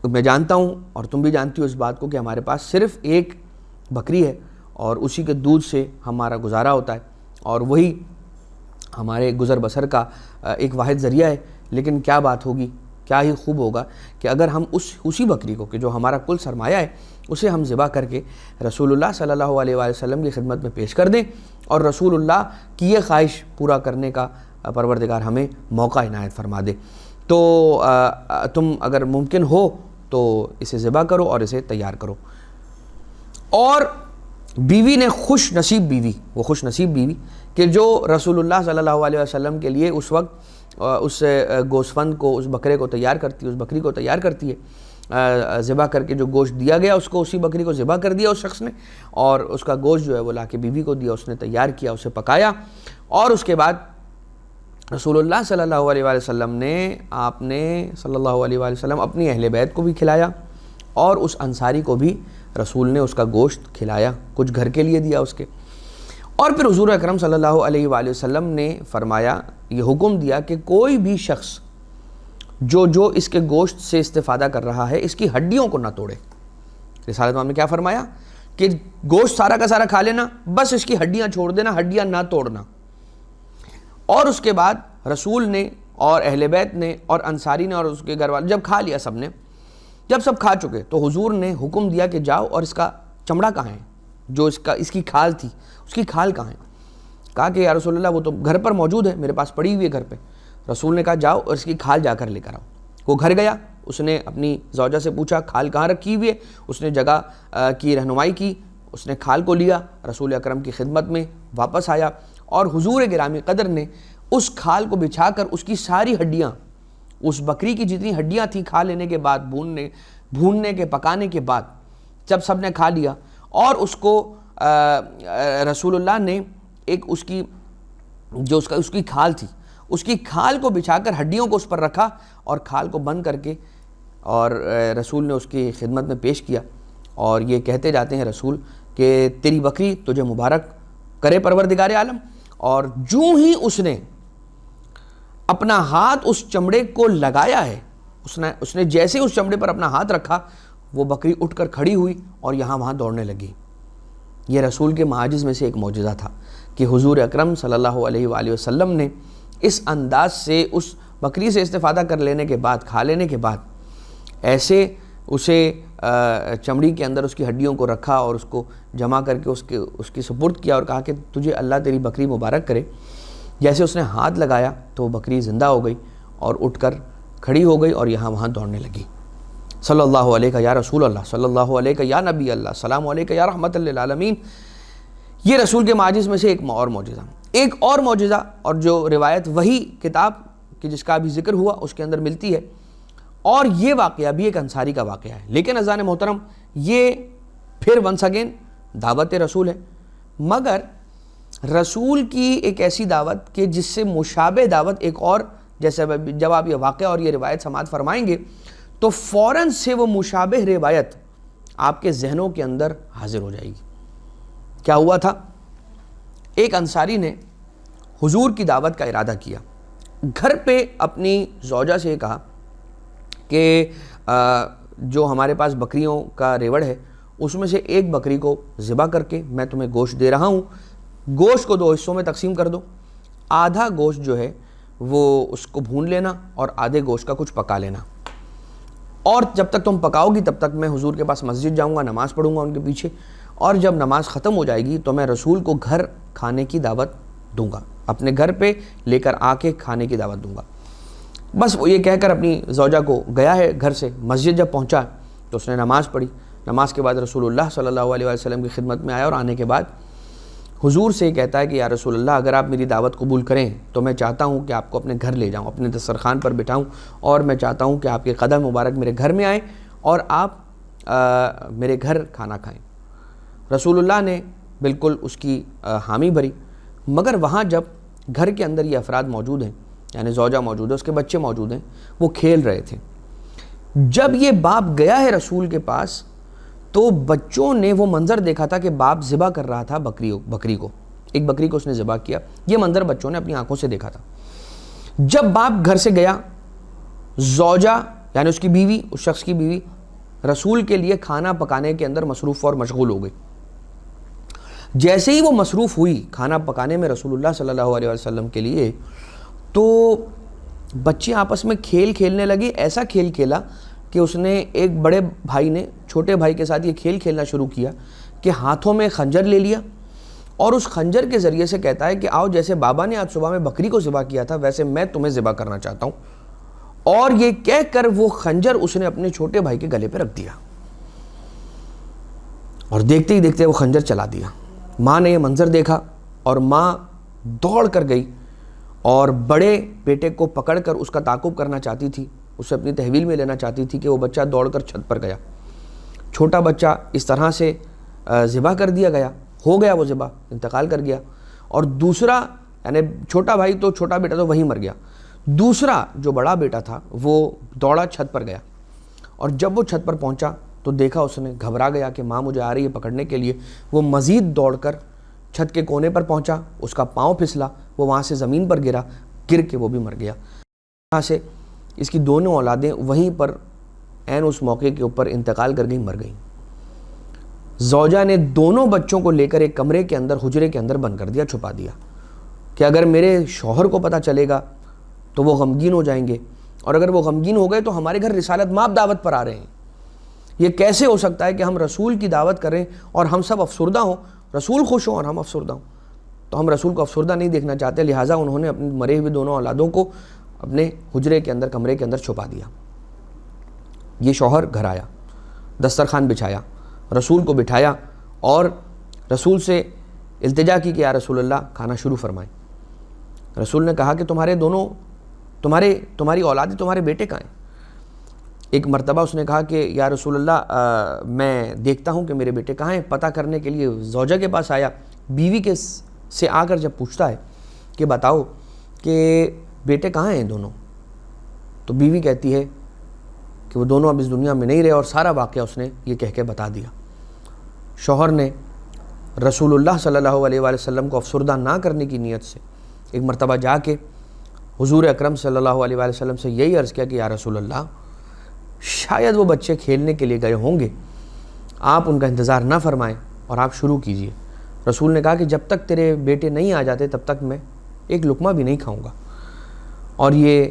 میں جانتا ہوں اور تم بھی جانتی ہو اس بات کو کہ ہمارے پاس صرف ایک بکری ہے اور اسی کے دودھ سے ہمارا گزارا ہوتا ہے، اور وہی ہمارے گزر بسر کا ایک واحد ذریعہ ہے۔ لیکن کیا بات ہوگی، کیا ہی خوب ہوگا کہ اگر ہم اسی بکری کو کہ جو ہمارا کل سرمایہ ہے اسے ہم ذبح کر کے رسول اللہ صلی اللہ علیہ وآلہ وسلم کی خدمت میں پیش کر دیں، اور رسول اللہ کی یہ خواہش پورا کرنے کا پروردگار ہمیں موقع عنایت فرما دے۔ تو تم اگر ممکن ہو تو اسے ذبح کرو اور اسے تیار کرو۔ اور بیوی نے خوش نصیب بیوی کہ جو رسول اللہ صلی اللہ علیہ وسلم کے لیے اس وقت اس گوسفند کو، اس بکرے کو تیار کرتی ہے، اس بکری کو تیار کرتی ہے، ذبح کر کے جو گوشت دیا گیا اس کو، اسی بکری کو ذبح کر دیا اس شخص نے، اور اس کا گوشت جو ہے وہ لا کے بیوی کو دیا، اس نے تیار کیا، اسے پکایا، اور اس کے بعد رسول اللہ صلی اللہ علیہ وآلہ وسلم نے آپ نے صلی اللہ علیہ وآلہ وسلم اپنی اہل بیت کو بھی کھلایا، اور اس انصاری کو بھی رسول نے اس کا گوشت کھلایا، کچھ گھر کے لیے دیا اس کے۔ اور پھر حضور اکرم صلی اللہ علیہ وآلہ وسلم نے فرمایا، یہ حکم دیا کہ کوئی بھی شخص جو اس کے گوشت سے استفادہ کر رہا ہے اس کی ہڈیوں کو نہ توڑے۔ رسالت مآب نے کیا فرمایا کہ گوشت سارا کا سارا کھا لینا، بس اس کی ہڈیاں چھوڑ دینا، ہڈیاں نہ توڑنا۔ اور اس کے بعد رسول نے اور اہل بیت نے اور انصاری نے اور اس کے گھر والے جب کھا لیا سب نے، جب سب کھا چکے تو حضور نے حکم دیا کہ جاؤ اور اس کا چمڑا کہاں ہے، جو اس کی کھال تھی، اس کی کھال کہاں ہے؟ کہا کہ یا رسول اللہ وہ تو گھر پر موجود ہے، میرے پاس پڑی ہوئی ہے گھر پہ۔ رسول نے کہا جاؤ اور اس کی کھال جا کر لے کر آؤ۔ وہ گھر گیا، اس نے اپنی زوجہ سے پوچھا کھال کہاں رکھی ہوئی ہے، اس نے جگہ کی رہنمائی کی، اس نے کھال کو لیا، رسول اکرم کی خدمت میں واپس آیا، اور حضور گرامی قدر نے اس کھال کو بچھا کر اس کی ساری ہڈیاں، اس بکری کی جتنی ہڈیاں تھیں کھا لینے کے بعد، بھوننے کے پکانے کے بعد جب سب نے کھا لیا، اور اس کو رسول اللہ نے ایک اس کی کھال تھی، اس کی کھال کو بچھا کر ہڈیوں کو اس پر رکھا اور کھال کو بند کر کے، اور رسول نے اس کی خدمت میں پیش کیا، اور یہ کہتے جاتے ہیں رسول کہ تیری بکری تجھے مبارک کرے پروردگار عالم۔ اور جو ہی اس نے اپنا ہاتھ اس چمڑے کو لگایا ہے، اس نے جیسے اس چمڑے پر اپنا ہاتھ رکھا، وہ بکری اٹھ کر کھڑی ہوئی اور یہاں وہاں دوڑنے لگی۔ یہ رسول کے معاجز میں سے ایک معجزہ تھا کہ حضور اکرم صلی اللہ علیہ وآلہ وسلم نے اس انداز سے اس بکری سے استفادہ کر لینے کے بعد، کھا لینے کے بعد، ایسے اسے چمڑی کے اندر اس کی ہڈیوں کو رکھا اور اس کو جمع کر کے اس کی سپرد کیا اور کہا کہ تجھے اللہ تیری بکری مبارک کرے۔ جیسے اس نے ہاتھ لگایا تو وہ بکری زندہ ہو گئی اور اٹھ کر کھڑی ہو گئی اور یہاں وہاں دوڑنے لگی۔ صلی اللہ علیہ یا رسول اللہ، صلی اللہ علیہ یا نبی اللہ، سلام علیہ یا رحمت للعالمین۔ یہ رسول کے معاجز میں سے ایک اور معجزہ۔ ایک اور معجزہ اور جو روایت وہی کتاب کی جس کا بھی ذکر ہوا اس کے اندر ملتی ہے، اور یہ واقعہ بھی ایک انصاری کا واقعہ ہے، لیکن اذان محترم یہ پھر ونس اگین دعوت رسول ہے، مگر رسول کی ایک ایسی دعوت کہ جس سے مشابہ دعوت ایک اور، جیسے جب آپ یہ واقعہ اور یہ روایت سماعت فرمائیں گے تو فوراً سے وہ مشابہ روایت آپ کے ذہنوں کے اندر حاضر ہو جائے گی۔ کیا ہوا تھا؟ ایک انصاری نے حضور کی دعوت کا ارادہ کیا، گھر پہ اپنی زوجہ سے کہا کہ جو ہمارے پاس بکریوں کا ریوڑ ہے اس میں سے ایک بکری کو ذبح کر کے میں تمہیں گوشت دے رہا ہوں، گوشت کو 2 حصوں میں تقسیم کر دو، آدھا گوشت جو ہے وہ اس کو بھون لینا اور آدھے گوشت کا کچھ پکا لینا، اور جب تک تم پکاؤ گی تب تک میں حضور کے پاس مسجد جاؤں گا، نماز پڑھوں گا ان کے پیچھے، اور جب نماز ختم ہو جائے گی تو میں رسول کو گھر کھانے کی دعوت دوں گا، اپنے گھر پہ لے کر آ کے کھانے کی دعوت دوں گا۔ بس وہ یہ کہہ کر اپنی زوجہ کو گیا ہے گھر سے، مسجد جب پہنچا تو اس نے نماز پڑھی، نماز کے بعد رسول اللہ صلی اللہ علیہ وسلم کی خدمت میں آیا اور آنے کے بعد حضور سے کہتا ہے کہ یا رسول اللہ اگر آپ میری دعوت قبول کریں تو میں چاہتا ہوں کہ آپ کو اپنے گھر لے جاؤں، اپنے دسترخوان پر بٹھاؤں، اور میں چاہتا ہوں کہ آپ کے قدم مبارک میرے گھر میں آئیں اور آپ میرے گھر کھانا کھائیں۔ رسول اللہ نے بالکل اس کی حامی بھری، مگر وہاں جب گھر کے اندر یہ افراد موجود ہیں، یعنی زوجہ موجود ہے، اس کے بچے موجود ہیں، وہ کھیل رہے تھے۔ جب یہ باپ گیا ہے رسول کے پاس تو بچوں نے وہ منظر دیکھا تھا کہ باپ ذبح کر رہا تھا بکری کو، ایک بکری کو اس نے ذبح کیا، یہ منظر بچوں نے اپنی آنکھوں سے دیکھا تھا۔ جب باپ گھر سے گیا، زوجہ یعنی اس کی بیوی، اس شخص کی بیوی رسول کے لیے کھانا پکانے کے اندر مصروف اور مشغول ہو گئی۔ جیسے ہی وہ مصروف ہوئی کھانا پکانے میں رسول اللہ صلی اللہ علیہ وسلم کے لیے، تو بچے آپس میں کھیل کھیلنے لگے، ایسا کھیل کھیلا کہ اس نے ایک بڑے بھائی نے چھوٹے بھائی کے ساتھ یہ کھیل کھیلنا شروع کیا کہ ہاتھوں میں خنجر لے لیا اور اس خنجر کے ذریعے سے کہتا ہے کہ آؤ جیسے بابا نے آج صبح میں بکری کو ذبح کیا تھا ویسے میں تمہیں ذبح کرنا چاہتا ہوں، اور یہ کہہ کر وہ خنجر اس نے اپنے چھوٹے بھائی کے گلے پہ رکھ دیا اور دیکھتے ہی دیکھتے وہ خنجر چلا دیا۔ ماں نے یہ منظر دیکھا اور ماں دوڑ کر گئی اور بڑے بیٹے کو پکڑ کر اس کا تعاقب کرنا چاہتی تھی، اسے اپنی تحویل میں لینا چاہتی تھی کہ وہ بچہ دوڑ کر چھت پر گیا۔ چھوٹا بچہ اس طرح سے ذبح کر دیا گیا، ہو گیا وہ ذبح، انتقال کر گیا، اور دوسرا یعنی چھوٹا بھائی تو چھوٹا بیٹا تو وہیں مر گیا، دوسرا جو بڑا بیٹا تھا وہ دوڑا چھت پر گیا، اور جب وہ چھت پر پہنچا تو دیکھا اس نے، گھبرا گیا کہ ماں مجھے آ رہی ہے پکڑنے کے لیے، وہ مزید دوڑ کر چھت کے کونے پر پہنچا، اس کا پاؤں پھسلا، وہ وہاں سے زمین پر گرا، گر کے وہ بھی مر گیا۔ وہاں سے اس کی دونوں اولادیں وہیں پر عین اس موقع کے اوپر انتقال کر گئیں، مر گئیں۔ زوجہ نے دونوں بچوں کو لے کر ایک کمرے کے اندر، حجرے کے اندر بند کر دیا، چھپا دیا کہ اگر میرے شوہر کو پتہ چلے گا تو وہ غمگین ہو جائیں گے، اور اگر وہ غمگین ہو گئے تو ہمارے گھر رسالت مآب دعوت پر آ رہے ہیں، یہ کیسے ہو سکتا ہے کہ ہم رسول کی دعوت کریں اور ہم سب افسردہ ہوں، رسول خوش ہوں اور ہم افسردہ ہوں؟ تو ہم رسول کو افسردہ نہیں دیکھنا چاہتے، لہٰذا انہوں نے اپنے مرے ہوئے دونوں اولادوں کو اپنے حجرے کے اندر، کمرے کے اندر چھپا دیا۔ یہ شوہر گھر آیا، دسترخوان بچھایا، رسول کو بٹھایا اور رسول سے التجا کی کہ یا رسول اللہ کھانا شروع فرمائیں۔ رسول نے کہا کہ تمہاری اولادیں، تمہارے بیٹے کہاں ہیں؟ ایک مرتبہ اس نے کہا کہ یا رسول اللہ میں دیکھتا ہوں کہ میرے بیٹے کہاں ہیں، پتہ کرنے کے لیے زوجہ کے پاس آیا، بیوی سے آ کر جب پوچھتا ہے کہ بتاؤ کہ بیٹے کہاں ہیں دونوں، تو بیوی کہتی ہے کہ وہ دونوں اب اس دنیا میں نہیں رہے، اور سارا واقعہ اس نے یہ کہہ کے بتا دیا۔ شوہر نے رسول اللہ صلی اللہ علیہ وآلہ وسلم کو افسردہ نہ کرنے کی نیت سے ایک مرتبہ جا کے حضور اکرم صلی اللہ علیہ وآلہ وسلم سے یہی عرض کیا کہ یا رسول اللہ شاید وہ بچے کھیلنے کے لیے گئے ہوں گے، آپ ان کا انتظار نہ فرمائیں اور آپ شروع کیجئے۔ رسول نے کہا کہ جب تک تیرے بیٹے نہیں آ جاتے تب تک میں ایک لقمہ بھی نہیں کھاؤں گا. اور یہ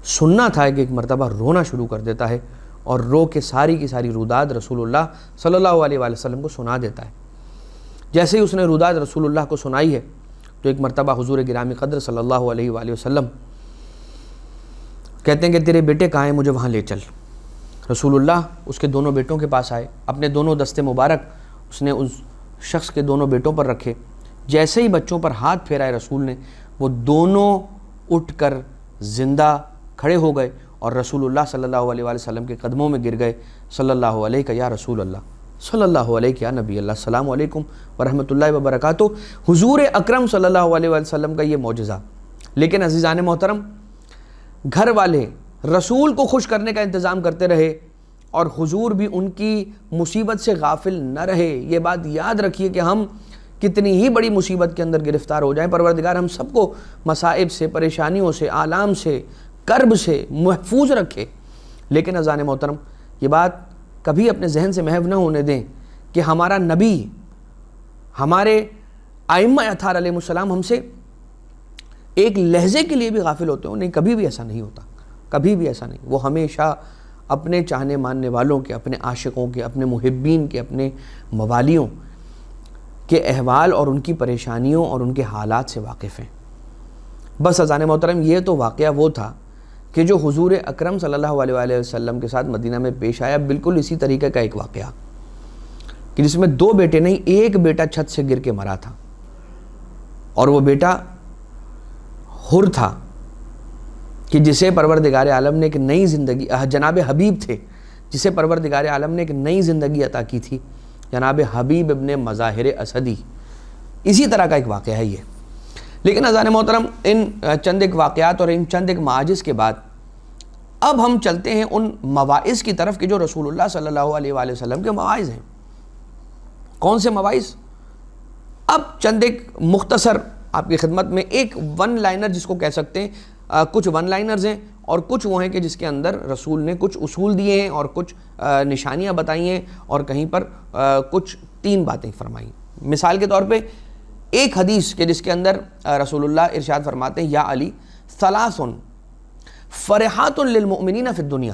سننا تھا کہ ایک مرتبہ رونا شروع کر دیتا ہے اور رو کے ساری کی ساری روداد رسول اللہ صلی اللہ علیہ وآلہ وسلم کو سنا دیتا ہے. جیسے ہی اس نے روداد رسول اللہ کو سنائی ہے تو ایک مرتبہ حضور گرامی قدر صلی اللہ علیہ وآلہ وسلم کہتے ہیں کہ تیرے بیٹے کہاں ہیں, مجھے وہاں لے چل. رسول اللہ اس کے دونوں بیٹوں کے پاس آئے, اپنے دونوں دستے مبارک اس نے اس شخص کے دونوں بیٹوں پر رکھے. جیسے ہی بچوں پر ہاتھ پھیرائے رسول نے, وہ دونوں اٹھ کر زندہ کھڑے ہو گئے اور رسول اللہ صلی اللہ علیہ وآلہ وسلم کے قدموں میں گر گئے. صلی اللہ علیہ یا رسول اللہ, صلی اللہ علیہ یا نبی اللہ, السلام علیکم ورحمۃ اللہ وبرکاتہ. حضور اکرم صلی اللہ علیہ وآلہ وسلم کا یہ معجزہ. لیکن عزیزان محترم, گھر والے رسول کو خوش کرنے کا انتظام کرتے رہے اور حضور بھی ان کی مصیبت سے غافل نہ رہے. یہ بات یاد رکھیے کہ ہم کتنی ہی بڑی مصیبت کے اندر گرفتار ہو جائیں, پروردگار ہم سب کو مصائب سے, پریشانیوں سے, آلام سے, کرب سے محفوظ رکھے. لیکن عزیزان محترم, یہ بات کبھی اپنے ذہن سے محو نہ ہونے دیں کہ ہمارا نبی, ہمارے ائمہ اطہار علیہ السلام ہم سے ایک لحظے کے لیے بھی غافل ہوتے ہوں. نہیں, کبھی بھی ایسا نہیں ہوتا, کبھی بھی ایسا نہیں. وہ ہمیشہ اپنے چاہنے ماننے والوں کے, اپنے عاشقوں کے, اپنے محبین کے, اپنے موالیوں کے احوال اور ان کی پریشانیوں اور ان کے حالات سے واقف ہیں. بس عزیزان محترم, یہ تو واقعہ وہ تھا کہ جو حضور اکرم صلی اللہ علیہ وآلہ وسلم کے ساتھ مدینہ میں پیش آیا. بالکل اسی طریقے کا ایک واقعہ کہ جس میں دو بیٹے نہیں, ایک بیٹا چھت سے گر کے مرا تھا اور وہ بیٹا حر تھا کہ جسے پروردگار عالم نے ایک نئی زندگی, جناب حبیب تھے جسے پروردگار عالم نے ایک نئی زندگی عطا کی تھی, جناب حبیب ابن مظاہر اسدی. اسی طرح کا ایک واقعہ ہے یہ. لیکن عزیزان محترم, ان چند ایک واقعات اور ان چند ایک معاجز کے بعد اب ہم چلتے ہیں ان مواعظ کی طرف کہ جو رسول اللہ صلی اللہ علیہ وآلہ وسلم کے مواعظ ہیں. کون سے مواعظ؟ اب چند ایک مختصر آپ کی خدمت میں, ایک ون لائنر جس کو کہہ سکتے ہیں, کچھ ون لائنرز ہیں اور کچھ وہ ہیں کہ جس کے اندر رسول نے کچھ اصول دیے ہیں اور کچھ نشانیاں بتائی ہیں اور کہیں پر کچھ 3 باتیں فرمائی. مثال کے طور پہ ایک حدیث کہ جس کے اندر رسول اللہ ارشاد فرماتے ہیں, یا علی ثلاث فرحات للمؤمنین فی الدنیا.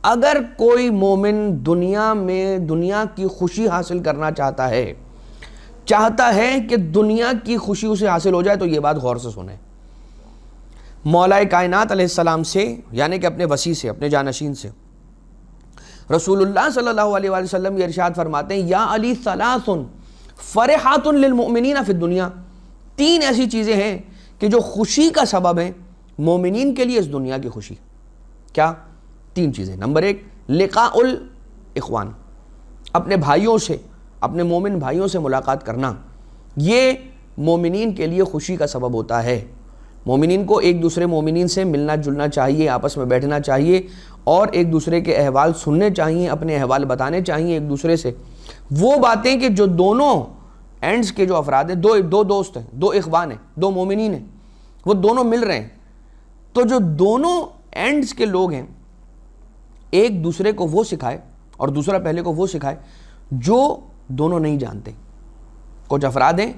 اگر کوئی مومن دنیا میں دنیا کی خوشی حاصل کرنا چاہتا ہے کہ دنیا کی خوشی اسے حاصل ہو جائے, تو یہ بات غور سے سنیں. مولا کائنات علیہ السلام سے, یعنی کہ اپنے وسیع سے, اپنے جانشین سے, رسول اللہ صلی اللہ علیہ وآلہ وسلم یہ ارشاد فرماتے ہیں, یا علی ثلاث فرحات للمؤمنین فی الدنیا. 3 ایسی چیزیں ہیں کہ جو خوشی کا سبب ہیں مومنین کے لیے اس دنیا کی خوشی. کیا 3 چیزیں؟ نمبر 1, لقاء الاخوان, اپنے بھائیوں سے, اپنے مومن بھائیوں سے ملاقات کرنا. یہ مومنین کے لیے خوشی کا سبب ہوتا ہے. مومنین کو ایک دوسرے مومنین سے ملنا جلنا چاہیے, آپس میں بیٹھنا چاہیے اور ایک دوسرے کے احوال سننے چاہیے, اپنے احوال بتانے چاہیے ایک دوسرے سے. وہ باتیں کہ جو دونوں اینڈز کے جو افراد ہیں, دو دوست ہیں, 2 اخوان ہیں, 2 مومنین ہیں, وہ دونوں مل رہے ہیں, تو جو دونوں اینڈز کے لوگ ہیں ایک دوسرے کو وہ سکھائے اور دوسرا پہلے کو وہ سکھائے جو دونوں نہیں جانتے. کچھ افراد ہیں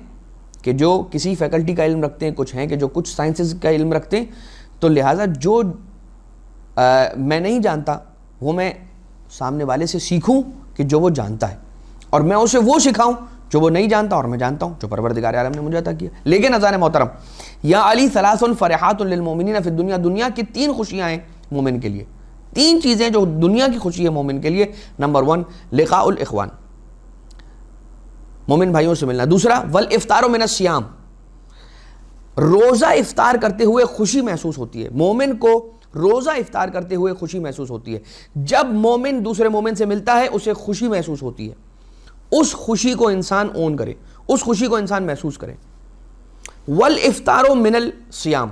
کہ جو کسی فیکلٹی کا علم رکھتے ہیں, کچھ ہیں کہ جو کچھ سائنسز کا علم رکھتے ہیں, تو لہٰذا جو میں نہیں جانتا وہ میں سامنے والے سے سیکھوں کہ جو وہ جانتا ہے, اور میں اسے وہ سکھاؤں جو وہ نہیں جانتا اور میں جانتا ہوں جو پروردگار عالم نے مجھے عطا کیا. لیکن عزیزان محترم, یا علی ثلاث فرحات للمؤمنین فی الدنیا, دنیا کی 3 خوشیاں ہیں مومن کے لیے, 3 چیزیں جو دنیا کی خوشی ہے مومن کے لیے. نمبر 1, لقاء الاخوان, مومن بھائیوں سے ملنا. دوسرا, والافطار من الصیام, روزہ افطار کرتے ہوئے خوشی محسوس ہوتی ہے. مومن کو روزہ افطار کرتے ہوئے خوشی محسوس ہوتی ہے. جب مومن دوسرے مومن سے ملتا ہے اسے خوشی محسوس ہوتی ہے. اس خوشی کو انسان اون کرے, اس خوشی کو انسان محسوس کرے. والافطار من الصیام,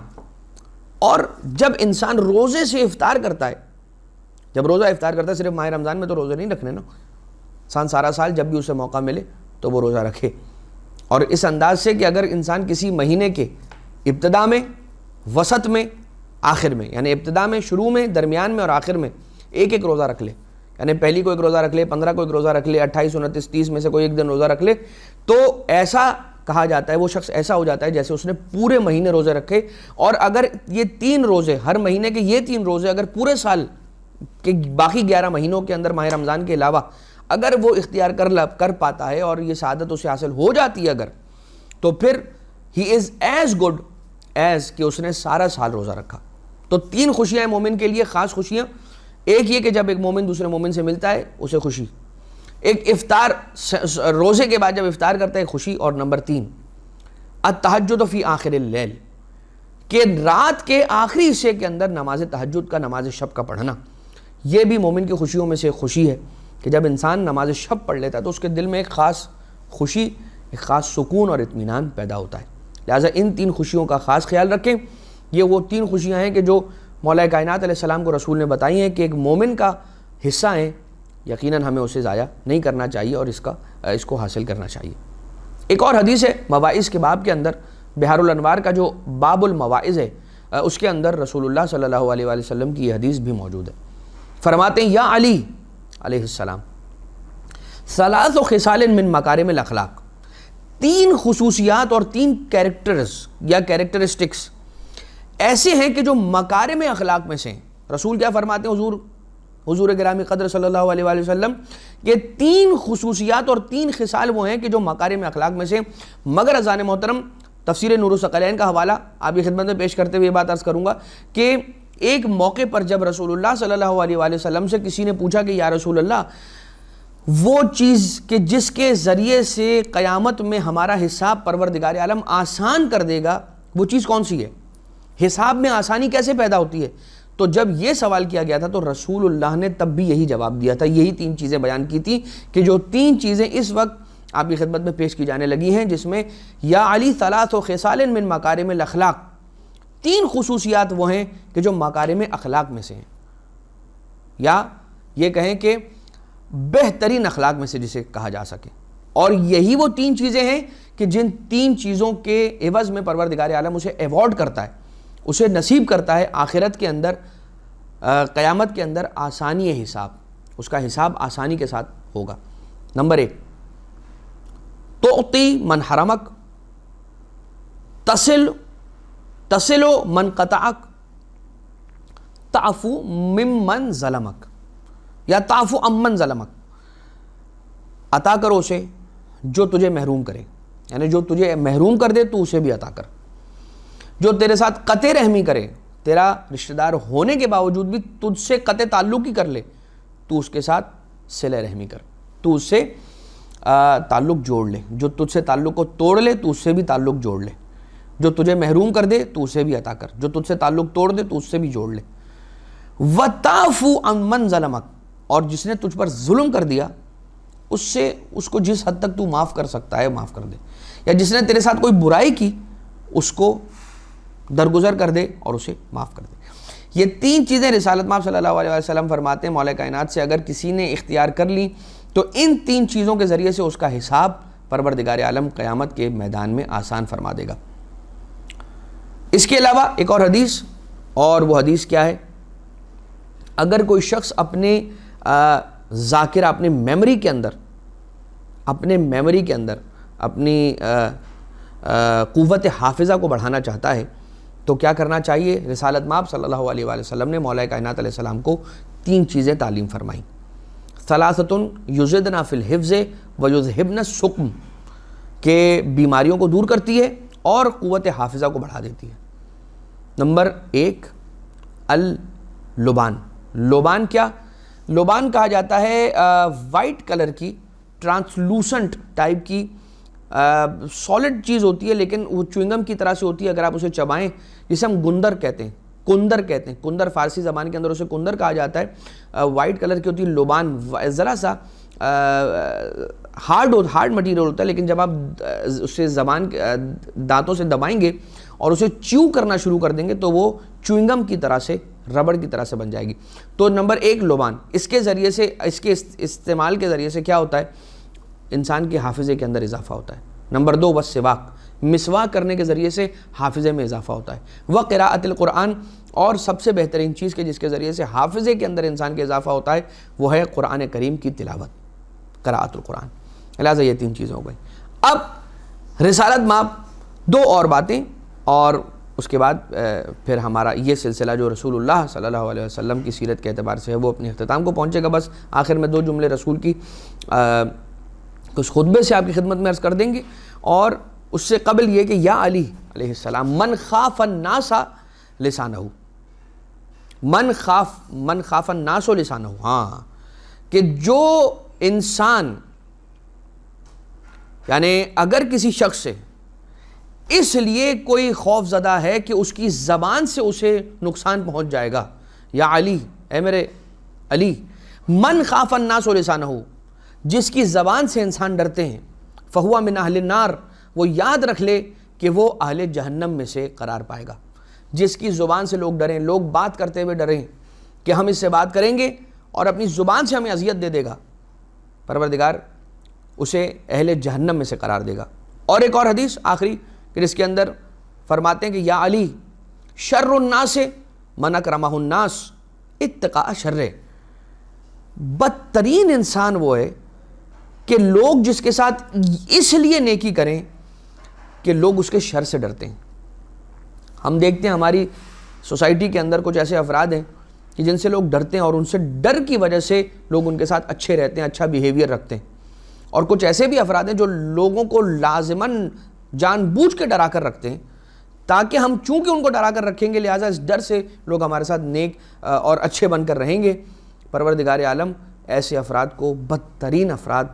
اور جب انسان روزے سے افطار کرتا ہے, جب روزہ افطار کرتا ہے, صرف ماہ رمضان میں تو روزے نہیں رکھنے نا, انسان سارا سال جب بھی اسے موقع ملے تو وہ روزہ رکھے. اور اس انداز سے کہ اگر انسان کسی مہینے کے ابتدا میں, وسط میں, آخر میں, یعنی ابتدا میں, شروع میں, درمیان میں اور آخر میں ایک روزہ رکھ لے, یعنی پہلی کو ایک روزہ رکھ لے, 15 کو ایک روزہ رکھ لے, 28, 29, 30 میں سے کوئی ایک دن روزہ رکھ لے, تو ایسا کہا جاتا ہے، وہ شخص ایسا ہو جاتا ہے جیسے اس نے پورے مہینے روزے رکھے، اور اگر یہ 3 روزے، ہر مہینے کے یہ 3 روزے اگر پورے سال کے باقی 11 مہینوں کے اندر ماہ رمضان کے علاوہ اگر وہ اختیار کر پاتا ہے اور یہ سعادت اسے حاصل ہو جاتی ہے اگر، تو پھر ہی از ایز گڈ ایز کہ اس نے سارا سال روزہ رکھا۔ تو 3 خوشیاں ہیں مومن کے لیے، خاص خوشیاں۔ ایک یہ کہ جب ایک مومن دوسرے مومن سے ملتا ہے اسے خوشی، ایک افطار، روزے کے بعد جب افطار کرتا ہے خوشی، اور نمبر 3 التہجد فی آخر اللیل، کہ رات کے آخری حصے کے اندر نماز تہجد کا، نماز شب کا پڑھنا، یہ بھی مومن کی خوشیوں میں سے خوشی ہے کہ جب انسان نماز شب پڑھ لیتا ہے تو اس کے دل میں ایک خاص خوشی، ایک خاص سکون اور اطمینان پیدا ہوتا ہے۔ لہٰذا ان 3 خوشیوں کا خاص خیال رکھیں۔ یہ وہ 3 خوشیاں ہیں کہ جو مولا کائنات علیہ السلام کو رسول نے بتائی ہیں کہ ایک مومن کا حصہ ہیں، یقیناً ہمیں اسے ضائع نہیں کرنا چاہیے اور اس کو حاصل کرنا چاہیے۔ ایک اور حدیث ہے مواعظ کے باب کے اندر، بحار الانوار کا جو باب المواعظ ہے اس کے اندر رسول اللہ صلی اللہ علیہ وآلہ وسلم کی یہ حدیث بھی موجود ہے۔ فرماتے ہیں یا علی علیہ السلام، ثلاث خصال من مکارم الاخلاق، 3 خصوصیات اور 3 کیریکٹرز یا کیریکٹرسٹکس ایسے ہیں کہ جو مکارم اخلاق میں سے ہیں۔ رسول کیا فرماتے ہیں حضور گرامی قدر صلی اللہ علیہ وآلہ وسلم، کہ 3 خصوصیات اور 3 خصال وہ ہیں کہ جو مکارم اخلاق میں سے، مگر اذان محترم تفسیر نور الثقلین کا حوالہ آپ کی خدمت میں پیش کرتے ہوئے یہ بات عرض کروں گا کہ ایک موقع پر جب رسول اللہ صلی اللہ علیہ وآلہ وسلم سے کسی نے پوچھا کہ یا رسول اللہ، وہ چیز کہ جس کے ذریعے سے قیامت میں ہمارا حساب پروردگار عالم آسان کر دے گا، وہ چیز کون سی ہے؟ حساب میں آسانی کیسے پیدا ہوتی ہے؟ تو جب یہ سوال کیا گیا تھا تو رسول اللہ نے تب بھی یہی جواب دیا تھا، یہی 3 چیزیں بیان کی تھی کہ جو 3 چیزیں اس وقت آپ کی خدمت میں پیش کی جانے لگی ہیں، جس میں یا علی ثلاث خصال من مکارم الاخلاق، 3 خصوصیات وہ ہیں کہ جو مکارم اخلاق میں سے ہیں، یا یہ کہیں کہ بہترین اخلاق میں سے جسے کہا جا سکے، اور یہی وہ 3 چیزیں ہیں کہ جن 3 چیزوں کے عوض میں پروردگار عالم اسے ایوارڈ کرتا ہے، اسے نصیب کرتا ہے آخرت کے اندر، قیامت کے اندر آسانی حساب، اس کا حساب آسانی کے ساتھ ہوگا۔ نمبر 1، تعطی من حرمک، تصل من قطعک، تعفو ممن ظلمک، یا تعفو امن ظلمک، عطا کرو اسے جو تجھے محروم کرے، یعنی جو تجھے محروم کر دے تو اسے بھی عطا کر، جو تیرے ساتھ قطع رحمی کرے، تیرا رشتہ دار ہونے کے باوجود بھی تجھ سے قطع تعلق ہی کر لے، تو اس کے ساتھ صلہ رحمی کر، تو اس سے تعلق جوڑ لے، جو تجھ سے تعلق کو توڑ لے تو اس سے بھی تعلق جوڑ لے، جو تجھے محروم کر دے تو اسے بھی عطا کر، جو تجھ سے تعلق توڑ دے تو اس سے بھی جوڑ لے۔ وَتَعْفُو عَمَّنْ ظَلَمَكَ، اور جس نے تجھ پر ظلم کر دیا اس کو جس حد تک تو معاف کر سکتا ہے معاف کر دے، یا جس نے تیرے ساتھ کوئی برائی کی اس کو درگزر کر دے اور اسے معاف کر دے۔ یہ 3 چیزیں رسالت مآب صلی اللہ علیہ وسلم فرماتے ہیں مولا کائنات سے اگر کسی نے اختیار کر لی تو ان 3 چیزوں کے ذریعے سے اس کا حساب پروردگار عالم قیامت کے میدان میں آسان فرما دے گا۔ اس کے علاوہ ایک اور حدیث، اور وہ حدیث کیا ہے؟ اگر کوئی شخص اپنے ذاکرہ، اپنے میموری کے اندر اپنی قوت حافظہ کو بڑھانا چاہتا ہے تو کیا کرنا چاہیے؟ رسالت مآب صلی اللہ علیہ وآلہ وسلم نے مولا کائنات علیہ السلام کو 3 چیزیں تعلیم فرمائیں۔ ثلاثۃ یزدن فی الحفظ ویذہبن السقم، کہ بیماریوں کو دور کرتی ہے اور قوت حافظہ کو بڑھا دیتی ہے۔ نمبر 1 اللبان۔ لبان کیا؟ لبان کہا جاتا ہے وائٹ کلر کی، ٹرانسلوسنٹ ٹائپ کی سالڈ چیز ہوتی ہے، لیکن وہ چوئنگم کی طرح سے ہوتی ہے اگر آپ اسے چبائیں، جسے ہم گندر کہتے ہیں، کندر فارسی زبان کے اندر اسے کندر کہا جاتا ہے، وائٹ کلر کی ہوتی ہے۔ لبان ذرا سا ہارڈ مٹیریل ہوتا ہے، لیکن جب آپ اسے دانتوں سے دبائیں گے اور اسے چیو کرنا شروع کر دیں گے تو وہ چوئنگم کی طرح سے، ربڑ کی طرح سے بن جائے گی۔ تو نمبر 1 لبان، اس کے ذریعے سے، اس کے استعمال کے ذریعے سے کیا ہوتا ہے؟ انسان کے حافظے کے اندر اضافہ ہوتا ہے۔ نمبر 2 والسواک، مسواک کرنے کے ذریعے سے حافظے میں اضافہ ہوتا ہے۔ وقراءۃ القرآن، اور سب سے بہترین چیز کہ جس کے ذریعے سے حافظے کے اندر انسان کے اضافہ ہوتا ہے وہ ہے قرآن کریم کی تلاوت، قراءۃ القرآن۔ لہٰذا یہ 3 چیزیں ہو گئی۔ اب رسالت مآب دو اور باتیں، اور اس کے بعد پھر ہمارا یہ سلسلہ جو رسول اللہ صلی اللہ علیہ وسلم کی سیرت کے اعتبار سے ہے وہ اپنے اختتام کو پہنچے گا۔ بس آخر میں دو جملے رسول کی اس خطبے سے آپ کی خدمت میں عرض کر دیں گے، اور اس سے قبل یہ کہ یا علی علیہ السلام من خاف الناس لسانہ، من خاف الناس لسانہ، ہاں کہ جو انسان، یعنی اگر کسی شخص سے اس لیے کوئی خوف زدہ ہے کہ اس کی زبان سے اسے نقصان پہنچ جائے گا، یا علی، اے میرے علی، من خاف الناس لسانہ، جس کی زبان سے انسان ڈرتے ہیں، فہو من اہل النار، وہ یاد رکھ لے کہ وہ اہل جہنم میں سے قرار پائے گا۔ جس کی زبان سے لوگ ڈریں، لوگ بات کرتے ہوئے ڈریں کہ ہم اس سے بات کریں گے اور اپنی زبان سے ہمیں اذیت دے دے گا، پروردگار اسے اہل جہنم میں سے قرار دے گا۔ اور ایک اور حدیث آخری کہ جس کے اندر فرماتے ہیں کہ یا علی شر الناس من اکرمہ الناس اتقاء شر، بدترین انسان وہ ہے کہ لوگ جس کے ساتھ اس لیے نیکی کریں کہ لوگ اس کے شر سے ڈرتے ہیں۔ ہم دیکھتے ہیں ہماری سوسائٹی کے اندر کچھ ایسے افراد ہیں کہ جن سے لوگ ڈرتے ہیں، اور ان سے ڈر کی وجہ سے لوگ ان کے ساتھ اچھے رہتے ہیں، اچھا بیہیویئر رکھتے ہیں۔ اور کچھ ایسے بھی افراد ہیں جو لوگوں کو لازماً جان بوجھ کے ڈرا کر رکھتے ہیں، تاکہ ہم چونکہ ان کو ڈرا کر رکھیں گے لہٰذا اس ڈر سے لوگ ہمارے ساتھ نیک اور اچھے بن کر رہیں گے۔ پروردگار عالم ایسے افراد کو بدترین افراد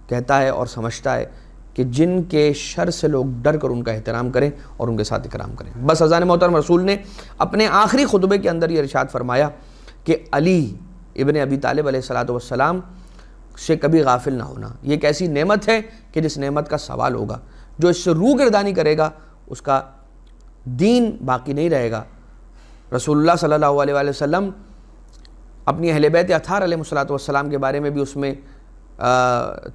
کہتا ہے اور سمجھتا ہے کہ جن کے شر سے لوگ ڈر کر ان کا احترام کریں اور ان کے ساتھ اکرام کریں۔ بس اذان محترم رسول نے اپنے آخری خطبے کے اندر یہ ارشاد فرمایا کہ علی ابن ابی طالب علیہ السلام سے کبھی غافل نہ ہونا۔ یہ ایک ایسی نعمت ہے کہ جس نعمت کا سوال ہوگا، جو اس سے روگردانی کرے گا اس کا دین باقی نہیں رہے گا۔ رسول اللہ صلی اللہ علیہ وسلم اپنی اہل بیت اطہار علیہ السلام کے بارے میں بھی اس میں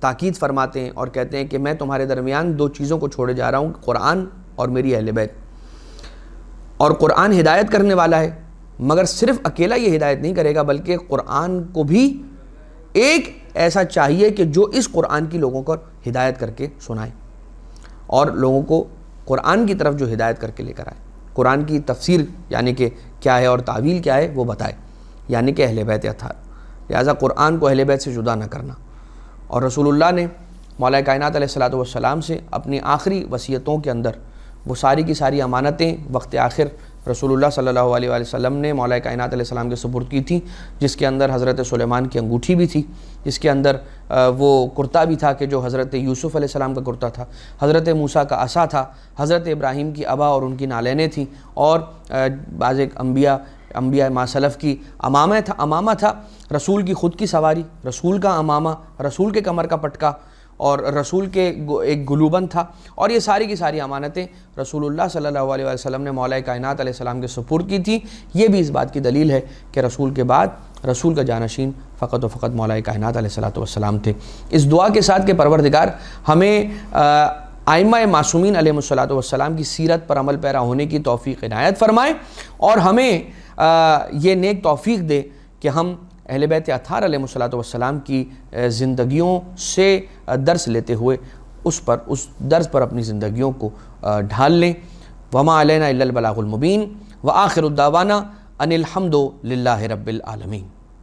تاکید فرماتے ہیں اور کہتے ہیں کہ میں تمہارے درمیان دو چیزوں کو چھوڑے جا رہا ہوں، قرآن اور میری اہل بیت۔ اور قرآن ہدایت کرنے والا ہے، مگر صرف اکیلا یہ ہدایت نہیں کرے گا بلکہ قرآن کو بھی ایک ایسا چاہیے کہ جو اس قرآن کی لوگوں کو ہدایت کر کے سنائے اور لوگوں کو قرآن کی طرف جو ہدایت کر کے لے کر آئے، قرآن کی تفسیر یعنی کہ کیا ہے اور تعویل کیا ہے وہ بتائے، یعنی کہ اہل بیت اطہار۔ لہٰذا قرآن کو اہل بیت سے جدا نہ کرنا۔ اور رسول اللہ نے مولا کائنات علیہ السلام سے اپنی آخری وصیتوں کے اندر وہ ساری کی ساری امانتیں وقت آخر رسول اللہ صلی اللہ علیہ وسلم نے مولا کائنات علیہ السلام کے سپرد کی تھیں، جس کے اندر حضرت سلیمان کی انگوٹھی بھی تھی، جس کے اندر وہ کرتا بھی تھا کہ جو حضرت یوسف علیہ السلام کا کرتا تھا، حضرت موسیٰ کا عصا تھا، حضرت ابراہیم کی ابا اور ان کی نالینیں تھیں، اور بعض ایک انبیاء ما سلف کی امامہ تھا، رسول کی خود کی سواری، رسول کا امامہ، رسول کے کمر کا پٹکا، اور رسول کے ایک گلوبند تھا، اور یہ ساری کی ساری امانتیں رسول اللہ صلی اللہ علیہ وسلم نے مولا کائنات علیہ السلام کے سپرد کی تھیں۔ یہ بھی اس بات کی دلیل ہے کہ رسول کے بعد رسول کا جانشین فقط و فقط مولا کائنات علیہ السلام تھے۔ اس دعا کے ساتھ کہ پروردگار ہمیں ائمہ معصومین علیہ السلام کی سیرت پر عمل پیرا ہونے کی توفیق عنایت فرمائے، اور ہمیں یہ نیک توفیق دے کہ ہم اہل بیت اطہار علیہ السلام کی زندگیوں سے درس لیتے ہوئے اس درس پر اپنی زندگیوں کو ڈھال لیں۔ وما علینا الا البلاغ المبین، وآخر الدعوانا ان الحمد للہ رب العالمین۔